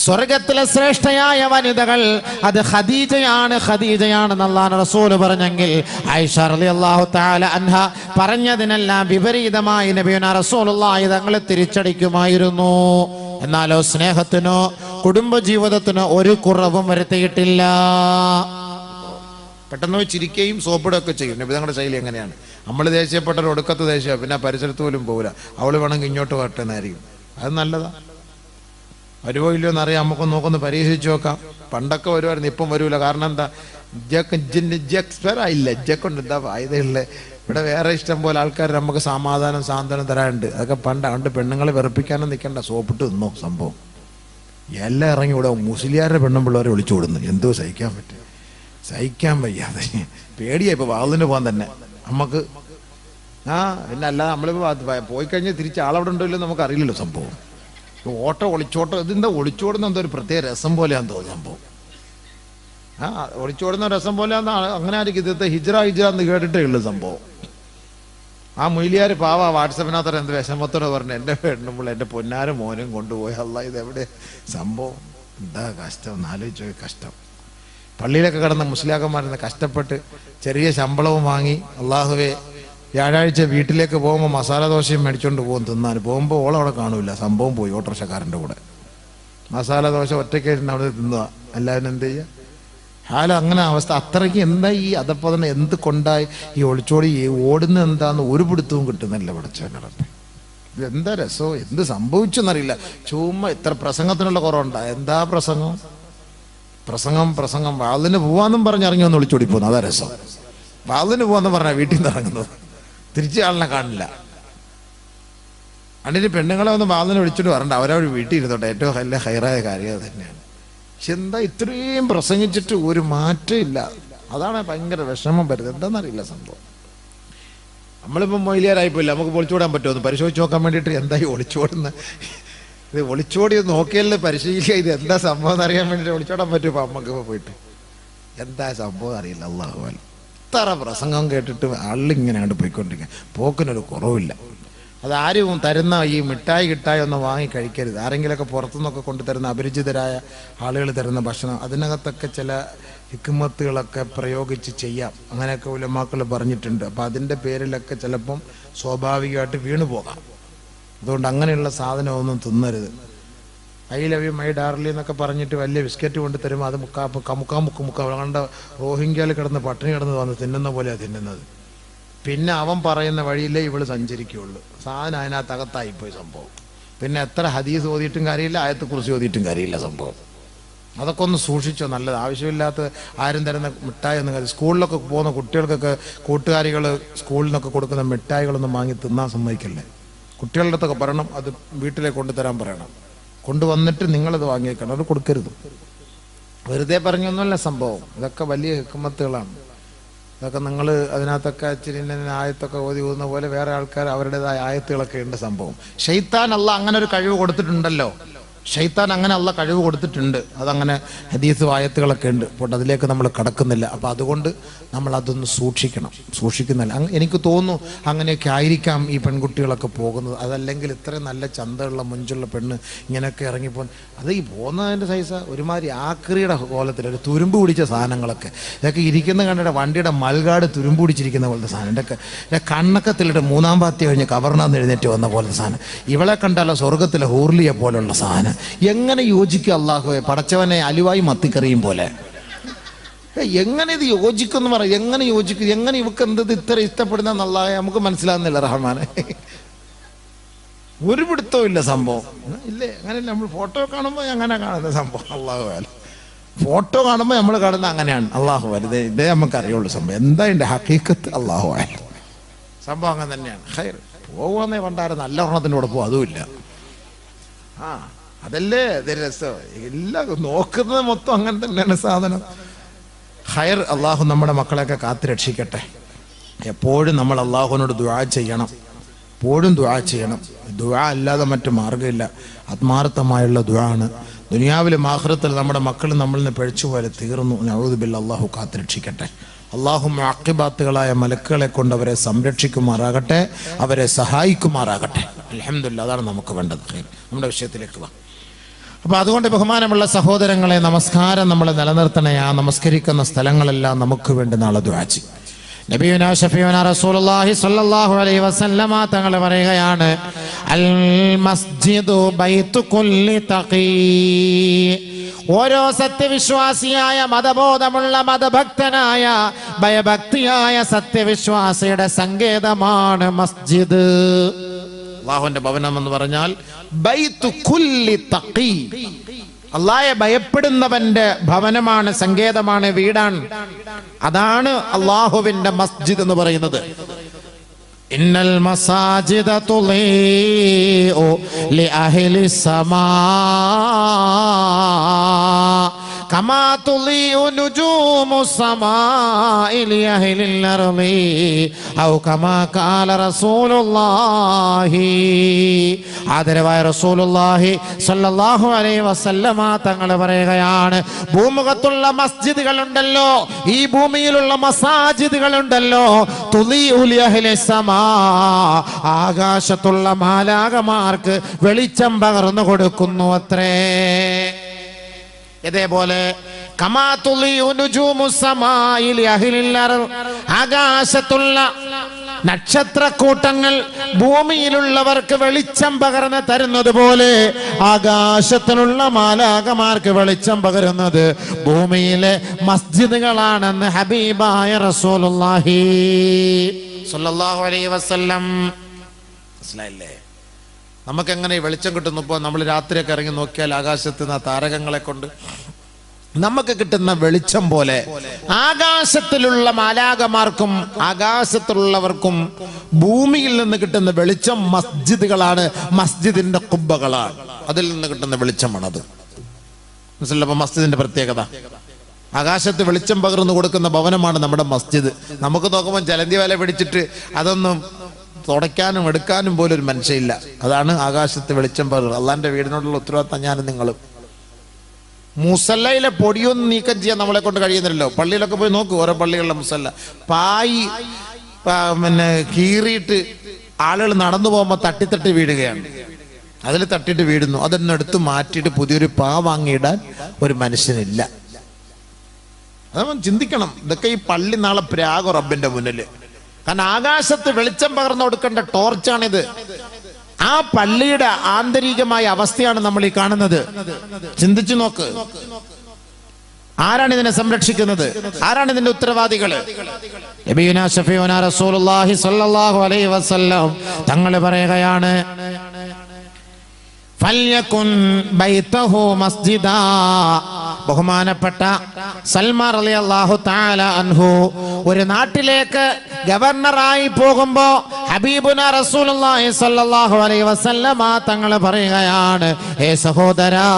സ്വർഗത്തിലെ ശ്രേഷ്ഠയായ വനിതകൾ അത് ഖദീജയാണെന്ന് അല്ലാഹുവിന്റെ റസൂൽ പറഞ്ഞെങ്കിൽ ആയിഷ റളിയല്ലാഹു തആല അൻഹ പറഞ്ഞതിനെല്ലാം വിപരീതമായി നബിയുനാ റസൂലുള്ളാഹി തങ്ങളെ തിരിച്ചടിക്കുമായിരുന്നു. എന്നാലോ സ്നേഹത്തിനോ കുടുംബജീവിതത്തിനോ ഒരു കുറവും വരുത്തിയിട്ടില്ല. പെട്ടെന്ന് ചിരിക്കുകയും സോപ്പിടുകയൊക്കെ ചെയ്യും. നബി തങ്ങളുടെ ശൈലി എങ്ങനെയാണ്? നമ്മൾ ദേഷ്യപ്പെട്ട ഒരു ഒടുക്കത്ത് ദേഷ്യം, പിന്നെ പരിസരത്ത് പോലും പോകില്ല. അവള് വേണമെങ്കിൽ ഇങ്ങോട്ട് വരട്ടെ എന്നായിരിക്കും. അത് നല്ലതാ. വരുവോ ഇല്ലയോ എന്നറിയാം, നമുക്കൊന്ന് നോക്കൊന്ന് പരീക്ഷിച്ച് നോക്കാം. പണ്ടൊക്കെ വരുമായിരുന്നു, ഇപ്പം വരൂല. കാരണം എന്താ? ഇല്ല ഇജ്ജക്കൊണ്ട് എന്താ ഫായതയുള്ളത്? ഇവിടെ വേറെ ഇഷ്ടം പോലെ ആൾക്കാർ നമുക്ക് സമാധാനം സാന്ത്വനം തരാനുണ്ട്. അതൊക്കെ പണ്ട് പെണ്ണുങ്ങളെ വെറുപ്പിക്കാനും നിൽക്കണ്ട, സോപ്പിട്ട് നിന്നോ. സംഭവം എല്ലാം ഇറങ്ങി ഇവിടെ മുസ്ലിയാരുടെ പെണ്ണും പിള്ളേരെ വിളിച്ചു കൊടുന്നു. എന്തോ സഹിക്കാൻ പറ്റും? സഹിക്കാൻ വയ്യാതെ പേടിയായി. ഇപ്പോൾ വാതിന് പോകാൻ തന്നെ നമുക്ക്. പിന്നെ അല്ലാതെ നമ്മളിപ്പോൾ പോയി കഴിഞ്ഞാൽ തിരിച്ച് ആളവിടെ ഉണ്ടോ ഇല്ലോ നമുക്ക് അറിയില്ലല്ലോ. സംഭവം ഒളിച്ചോട്ടം ഇതെന്താ ഒളിച്ചോടുന്ന എന്തോ ഒരു പ്രത്യേക രസം പോലെയാന്ന് തോന്നുന്നു. സംഭവം ഒളിച്ചോടുന്ന രസം പോലെയാന്ന് അങ്ങനെ ആയിരിക്കും. ഇന്നത്തെ ഹിജ്റ എന്ന് കേട്ടിട്ടേ ഉള്ളൂ. സംഭവം ആ മൊയ്ലിയാർ പാവ വാട്സപ്പിനകത്തോടെ എന്ത് വിഷമത്തോടെ പറഞ്ഞു, എൻ്റെ പെണ്ണുമ്പോൾ എൻ്റെ പൊന്നാരും മോനും കൊണ്ടുപോയി. അല്ലാ ഇതെവിടെ സംഭവം? എന്താ കഷ്ടം എന്നാലോചിച്ചോ. കഷ്ടം. പള്ളിയിലൊക്കെ കിടന്ന മുസ്ലിയാക്കന്മാരുന്ന് കഷ്ടപ്പെട്ട് ചെറിയ ശമ്പളവും വാങ്ങി അള്ളാഹുവേ വ്യാഴാഴ്ച വീട്ടിലേക്ക് പോകുമ്പോൾ മസാല ദോശയും മേടിച്ചുകൊണ്ട് പോകും തിന്നാൻ. പോകുമ്പോൾ ഓളവിടെ കാണൂല. സംഭവം പോയി ഓട്ടോറിക്ഷക്കാരൻ്റെ കൂടെ. മസാല ദോശ ഒറ്റയ്ക്കായിരുന്നു അവിടെ തിന്നുക. എല്ലാവരും എന്ത് ചെയ്യുക? അങ്ങനെ അവസ്ഥ. അത്രയ്ക്ക് എന്താ ഈ അതപ്പതന്നെ എന്ത് കൊണ്ടായി ഈ ഒളിച്ചോടി ഓടുന്ന എന്താന്ന് ഒരു പിടുത്തവും കിട്ടുന്നില്ല. പഠിച്ചവനടപ്പ് ഇതെന്താ രസമോ? എന്ത് സംഭവിച്ചെന്നറിയില്ല. ചുമ്മാ ഇത്ര പ്രസംഗത്തിനുള്ള കുറവുണ്ടാ? എന്താ പ്രസംഗം വാതിന് പോവാന്നും പറഞ്ഞിറങ്ങി വന്ന് ഒളിച്ചോടി പോകുന്നു. അതാ രസം. വാതിന് പോവാന്ന് പറഞ്ഞാൽ വീട്ടിൽ നിന്ന് ഇറങ്ങുന്നത്, തിരിച്ച് ആളിനെ കാണില്ല. അതിന് പെണ്ണുങ്ങളെ ഒന്ന് വാതിനെ വിളിച്ചിട്ട് വരണ്ട, അവരവർ വീട്ടിൽ ഇരുന്നോട്ടെ. ഏറ്റവും നല്ല ഹൈറായ കാര്യം അത് തന്നെയാണ്. പക്ഷെ എന്താ ഇത്രയും പ്രസംഗിച്ചിട്ട് ഒരു മാറ്റം ഇല്ല. അതാണ് ഭയങ്കര വിഷമം വരുന്നത്. എന്താണെന്നറിയില്ല സംഭവം. നമ്മളിപ്പം മൊയിലിയാരായിപ്പോയില്ല. നമുക്ക് ഒളിച്ചോടാൻ പറ്റുമോ എന്ന് പരിശോധിച്ച് നോക്കാൻ വേണ്ടിയിട്ട് എന്തായി ഒളിച്ചോടുന്ന ഇത് ഒളിച്ചോടി നോക്കിയാലേ പരിശീലിക്കുക. ഇത് എന്താ സംഭവം എന്നറിയാൻ വേണ്ടിയിട്ട് ഒളിച്ചോടാൻ പറ്റും. ഇപ്പം അമ്മക്ക് പോയിട്ട് എന്താ സംഭവം അറിയില്ല. അല്ലാഹു അക്ബർ. ഇത്ര പ്രസംഗം കേട്ടിട്ട് ആളിങ്ങനെ അങ്ങോട്ട് പോയിക്കൊണ്ടിരിക്കുക. പോക്കിനൊരു കുറവില്ല. അതാരും തരുന്ന ഈ മിഠായി കിട്ടായി ഒന്നും വാങ്ങി കഴിക്കരുത്. ആരെങ്കിലുമൊക്കെ പുറത്തുനിന്നൊക്കെ കൊണ്ടുതരുന്ന അപരിചിതരായ ആളുകൾ തരുന്ന ഭക്ഷണം, അതിനകത്തൊക്കെ ചില ഹിക്മത്തുകളൊക്കെ പ്രയോഗിച്ച് ചെയ്യാം. അങ്ങനെയൊക്കെ ഉലമാക്കൾ പറഞ്ഞിട്ടുണ്ട്. അപ്പം അതിൻ്റെ പേരിലൊക്കെ ചിലപ്പം സ്വാഭാവികമായിട്ട് വീണു പോകാം. അതുകൊണ്ട് അങ്ങനെയുള്ള സാധനമൊന്നും തിന്നരുത്. I love you my Darly എന്നൊക്കെ പറഞ്ഞിട്ട് വലിയ ബിസ്ക്കറ്റ് കൊണ്ട് തരുമ്പോൾ അത് മുക്കാ കണ്ട റോഹിംഗ്യയിൽ കിടന്ന് പട്ടിണി കിടന്ന് വന്ന് തിന്നുന്ന പോലെയാണ് തിന്നുന്നത്. പിന്നെ അവൻ പറയുന്ന വഴിയിലേ ഇവള് സഞ്ചരിക്കുകയുള്ളൂ. സാധനം അതിനകത്തകത്തായിപ്പോയി സംഭവം. പിന്നെ എത്ര ഹദീസ് ഓതിയിട്ടും കാര്യമില്ല, ആയത്തെക്കുറിച്ച് ഓതിയിട്ടും കാര്യമില്ല സംഭവം. അതൊക്കെ ഒന്ന് സൂക്ഷിച്ചോ. നല്ലത്. ആവശ്യമില്ലാത്ത ആരും തരുന്ന മിഠായി ഒന്നും കാര്യം. സ്കൂളിലൊക്കെ പോകുന്ന കുട്ടികൾക്കൊക്കെ കൂട്ടുകാരികൾ സ്കൂളിൽ നിന്നൊക്കെ കൊടുക്കുന്ന മിഠായികളൊന്നും വാങ്ങി തിന്നാൻ സമ്മതിക്കല്ലേ. കുട്ടികളുടെ അടുത്തൊക്കെ പറയണം, അത് വീട്ടിലേക്ക് കൊണ്ടുതരാൻ പറയണം. കൊണ്ടുവന്നിട്ട് നിങ്ങളത് വാങ്ങിയേക്കണം, അത് കൊടുക്കരുത്. വെറുതെ പറഞ്ഞൊന്നുമല്ല സംഭവം. ഇതൊക്കെ വലിയ ഹിക്മത്തുകളാണ്. ഇതൊക്കെ നിങ്ങൾ അതിനകത്തൊക്കെ ഇച്ചിരി ആയത്തൊക്കെ ഓതി ഊതുന്ന പോലെ വേറെ ആൾക്കാർ അവരുടേതായ ആയത്തുകളൊക്കെ ഉണ്ട് സംഭവം. ശൈത്താൻ അള്ളാഹ് അങ്ങനെ ഒരു കഴിവ് കൊടുത്തിട്ടുണ്ടല്ലോ. ഷൈത്താൻ അങ്ങനെ അള്ള കഴിവ് കൊടുത്തിട്ടുണ്ട്. അതങ്ങനെ ഹദീസ് ആയത്തുകളൊക്കെ ഉണ്ട്. അപ്പോൾ അതിലേക്ക് നമ്മൾ കടക്കുന്നില്ല. അപ്പോൾ അതുകൊണ്ട് നമ്മൾ അതൊന്ന് സൂക്ഷിക്കുന്നില്ല. എനിക്ക് തോന്നുന്നു അങ്ങനെയൊക്കെ ആയിരിക്കാം ഈ പെൺകുട്ടികളൊക്കെ പോകുന്നത്. അതല്ലെങ്കിൽ ഇത്രയും നല്ല ചന്തയുള്ള മുഞ്ചുള്ള പെണ്ണ് ഇങ്ങനെയൊക്കെ ഇറങ്ങിപ്പോകും. അത് ഈ പോകുന്നതിൻ്റെ സൈസ ഒരുമാതിരി ആക്രിയുടെ കോലത്തിൽ ഒരു തുരുമ്പ് പിടിച്ച സാധനങ്ങളൊക്കെ ഇതൊക്കെ ഇരിക്കുന്ന കണ്ടിട്ട് വണ്ടിയുടെ മൽകാട് തുരുമ്പ് പിടിച്ചിരിക്കുന്ന പോലത്തെ സാധനം. എൻ്റെ കണ്ണൊക്കെ തെളിട്ട് മൂന്നാം പാത്തി കഴിഞ്ഞ് കവർന്നാന്ന് എഴുന്നേറ്റ് വന്ന പോലത്തെ സാധനം. ഇവളെ കണ്ടാലോ സ്വർഗത്തിലെ ഹൂർലിയെ പോലുള്ള സാധനം. എങ്ങനെ യോജിക്കും അള്ളാഹുവെ? പടച്ചവനെ അലുവായി മത്തിക്കറിയും പോലെ. എങ്ങനെ ഇത് യോജിക്കും എന്ന് പറയാം? എങ്ങനെ യോജിക്കും? എങ്ങനെ ഇവക്ക് എന്തത് ഇത്ര ഇഷ്ടപ്പെടുന്ന അള്ളാഹെ നമുക്ക് മനസ്സിലാകുന്നില്ല. റഹ്മാനെ, ഒരു പിടുത്തവും ഇല്ല സംഭവം. ഇല്ലേ? അങ്ങനെ നമ്മൾ ഫോട്ടോ കാണുമ്പോൾ അങ്ങനെ കാണുന്ന സംഭവം. അള്ളാഹു ഫോട്ടോ കാണുമ്പോൾ നമ്മൾ കാണുന്ന അങ്ങനെയാണ്. അള്ളാഹു ഇതേ നമുക്ക് അറിയുള്ളൂ സംഭവം. എന്താ എൻ്റെ ഹഖീഖത്ത്? അള്ളാഹു സംഭവം അങ്ങനെ തന്നെയാണ്. ഖൈർ പോകുന്നേ പണ്ടാരും നല്ല ഒരെണ്ണത്തിൻ്റെ കൂടെ പോകും. അതുമില്ല. അതല്ലേ അത് രസം. എല്ലാം നോക്കുന്നത് മൊത്തം അങ്ങനെ തന്നെയാണ് സാധനം. ഖൈർ. അള്ളാഹു നമ്മുടെ മക്കളെയൊക്കെ കാത്തു രക്ഷിക്കട്ടെ. എപ്പോഴും നമ്മൾ അള്ളാഹുവിനോട് ദുആ ചെയ്യണം. എപ്പോഴും ദുആ ചെയ്യണം. ദുആ അല്ലാതെ മറ്റു മാർഗ്ഗമില്ല. ആത്മാർത്ഥമായുള്ള ദുആ ആണ്. ദുനിയാവിലും ആഖിറത്തിലും നമ്മുടെ മക്കൾ നമ്മളിൽ നിന്ന് പിഴച്ചുപോലെ തീർന്നു. നഊദു ബില്ലാഹ്. അള്ളാഹു കാത്തു രക്ഷിക്കട്ടെ. അള്ളാഹു മുഅഖിബാത്തുകളായ മലക്കുകളെ കൊണ്ട് അവരെ സംരക്ഷിക്കുമാറാകട്ടെ, അവരെ സഹായിക്കുമാറാകട്ടെ. അൽഹംദുലില്ലാഹ്. അതാണ് നമുക്ക് വേണ്ടത്. നമ്മുടെ വിഷയത്തിലേക്ക് വാ. അപ്പൊ അതുകൊണ്ട് ബഹുമാനമുള്ള സഹോദരങ്ങളെ, നമസ്കാരം നമ്മൾ നിലനിർത്തണേ. ആ നമസ്കരിക്കുന്ന സ്ഥലങ്ങളെല്ലാം നമുക്ക് വേണ്ടി നാളെ ദുആ ചെയ്യും. നബിയുനാ ഷഫീഉനാ റസൂലുള്ളാഹി സ്വല്ലല്ലാഹു അലൈഹി വസല്ലമ തങ്ങൾ പറയുകയാണ്, അൽ മസ്ജിദു ബൈതു കുല്ലി തഖീ. ഓരോ സത്യവിശ്വാസിയായ, മതബോധമുള്ള, മതഭക്തനായ, ഭയഭക്തിയായ സത്യവിശ്വാസിയുടെ സങ്കേതമാണ് മസ്ജിദ്. അല്ലാഹുവിന്റെ ഭവനം എന്ന് പറഞ്ഞാൽ ബൈതു കുല്ലി തഖീ, അല്ലാഹയെ ഭയപ്പെടുന്നവന്റെ ഭവനമാണ്, സങ്കേതമാണ്, വീടാണ്. അതാണ് അല്ലാഹുവിന്റെ മസ്ജിദ് എന്ന് പറയുന്നത്. ഇന്നൽ മസാജിദ തുളീഉ ലിഅഹ്ലി സമാ കമാ തുളീഉ നുജൂമു സമാഇ ലിഅഹ്ലിൽ അർളി ഔ കമാ ഖാല റസൂലുള്ളാഹി. ആദരവായ റസൂലുള്ളാഹി സ്വല്ലല്ലാഹു അലൈഹി വസല്ലമ തങ്ങൾ പറയുകയാണ്, ഭൂമുഖത്തുള്ള മസ്ജിദുകളുണ്ടല്ലോ, ഈ ഭൂമിയിലുള്ള മസാജിദുകളുണ്ടല്ലോ, തുളീഉ ലിഅഹ്ലി സമാ, ആകാശത്തുള്ള മാലാകമാർക്ക് വെളിച്ചം പകർന്നു കൊടുക്കുന്നു അത്രേ. ഇതേപോലെ ആകാശത്തുള്ള നക്ഷത്രക്കൂട്ടങ്ങൾ ഭൂമിയിലുള്ളവർക്ക് വെളിച്ചം പകർന്ന് തരുന്നത് പോലെ ആകാശത്തിലുള്ള മാലാകമാർക്ക് വെളിച്ചം പകരുന്നത് ഭൂമിയിലെ മസ്ജിദുകളാണെന്ന് ഹബീബായ റസൂലുള്ളാഹി സ്വല്ലല്ലാഹു അലൈഹി വസല്ലം. മനസ്സിലായില്ലേ? നമുക്കെങ്ങനെ വെളിച്ചം കിട്ടുന്നു? ഇപ്പോൾ നമ്മൾ രാത്രിയൊക്കെ ഇറങ്ങി നോക്കിയാൽ ആകാശത്ത് നിന്ന് താരകങ്ങളെ കൊണ്ട് നമുക്ക് കിട്ടുന്ന വെളിച്ചം പോലെ ആകാശത്തിലുള്ള മാലാകമാർക്കും ആകാശത്തുള്ളവർക്കും ഭൂമിയിൽ നിന്ന് കിട്ടുന്ന വെളിച്ചം മസ്ജിദുകളാണ്, മസ്ജിദിന്റെ ഖുബ്ബകളാണ്. അതിൽ നിന്ന് കിട്ടുന്ന വെളിച്ചമാണത്. മനസ്സിലായോ? അപ്പൊ മസ്ജിദിന്റെ പ്രത്യേകത, ആകാശത്ത് വെളിച്ചം പകർന്നു കൊടുക്കുന്ന ഭവനമാണ് നമ്മുടെ മസ്ജിദ്. നമുക്ക് നോക്കുമ്പോൾ ജലന്തി വല പിടിച്ചിട്ട് അതൊന്നും തുടയ്ക്കാനും എടുക്കാനും പോലും ഒരു മനുഷ്യയില്ല. അതാണ് ആകാശത്ത് വെളിച്ചം പകർന്നു. അള്ളാന്റെ വീടിനോടുള്ള ഉത്തരവാദിത്തം ഞാനും നിങ്ങളും. മുസല്ലയിലെ പൊടിയൊന്നും നീക്കം ചെയ്യാൻ നമ്മളെ കൊണ്ട് കഴിയുന്നില്ലല്ലോ. പള്ളിയിലൊക്കെ പോയി നോക്കൂ, ഓരോ പള്ളികളിലെ മുസല്ല പായി കീറിയിട്ട് ആളുകൾ നടന്നു പോകുമ്പോൾ തട്ടിത്തട്ടി വീഴുകയാണ്. അതിൽ തട്ടിയിട്ട് വീഴുന്നു. അതൊന്നും എടുത്ത് മാറ്റിയിട്ട് പുതിയൊരു പാ വാങ്ങിയിടാൻ ഒരു മനുഷ്യനില്ല. അത് ചിന്തിക്കണം. ഇതൊക്കെ ഈ പള്ളി നാളെ പ്രാഗോ റബ്ബിന്റെ മുന്നിൽ. കാരണം ആകാശത്ത് വെളിച്ചം പകർന്നു കൊടുക്കേണ്ട ടോർച്ചാണിത്. ആ പള്ളിയുടെ ആന്തരികമായ അവസ്ഥയാണ് നമ്മൾ ഈ കാണുന്നത്. ചിന്തിച്ചു നോക്ക്, ആരാണ് ഇതിനെ സംരക്ഷിക്കുന്നത്? ആരാണ് ഇതിന്റെ ഉത്തരവാദികള്? നബിയുനാ ശഫീഉനാ റസൂലുള്ളാഹി സ്വല്ലല്ലാഹു അലൈഹി വസല്ലം തങ്ങൾ പറയുകയാണ്, ഫൽയകുൻ ബൈതഹു മസ്ജിദാ. ബഹുമാനപ്പെട്ട സൽമാൻ റളിയല്ലാഹു തആല അൻഹു ഒരു നാട്ടിലേക്ക് ഗവർണറായി പോകുമ്പോ ഹബീബുനാ റസൂലുള്ളാഹി സ്വല്ലല്ലാഹു അലൈഹി വസല്ലമ തങ്ങൾ പറയുകയാണ്, ഹേ സഹോദരാ,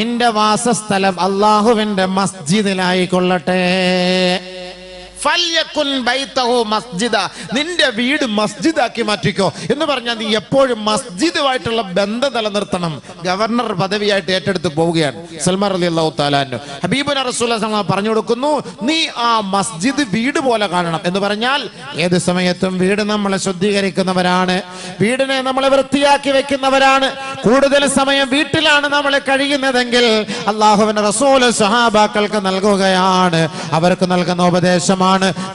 നിന്റെ വാസസ്ഥലം അല്ലാഹുവിന്റെ മസ്ജിദിലായിക്കൊള്ളട്ടെ. ഫൽയകുൻ ബൈതഹു മസ്ജിദ, നിന്റെ വീട് മസ്ജിദാക്കി മാറ്റിക്കോ എന്ന് പറഞ്ഞാൽ നീ എപ്പോഴും മസ്ജിദുമായിട്ടുള്ള ബന്ധം നിലനിർത്തണം. ഗവർണർ പദവിയായിട്ട് ഏറ്റെടുത്ത് പോവുകയാണ് സൽമാൻ റളിയല്ലാഹു തആല അൻഹു. ഹബീബുനാ റസൂലുള്ളാഹി സ്വല്ലല്ലാഹു അലൈഹി പറഞ്ഞുകൊടുക്കുന്നു, നീ ആ മസ്ജിദ് വീട് പോലെ കാണണം എന്ന് പറഞ്ഞാൽ ഏത് സമയത്തും വീട് നമ്മളെ ശുദ്ധീകരിക്കുന്നവരാണ്, വീടിനെ നമ്മളെ വൃത്തിയാക്കി വെക്കുന്നവരാണ്. കൂടുതൽ സമയം വീട്ടിലാണ് നമ്മൾ കഴിയുന്നതെങ്കിൽ അല്ലാഹുവിന്റെ റസൂൽ സ്വഹാബാക്കൾക്ക് നൽകുകയാണ്, അവർക്ക് നൽകുന്ന ഉപദേശമാണ്,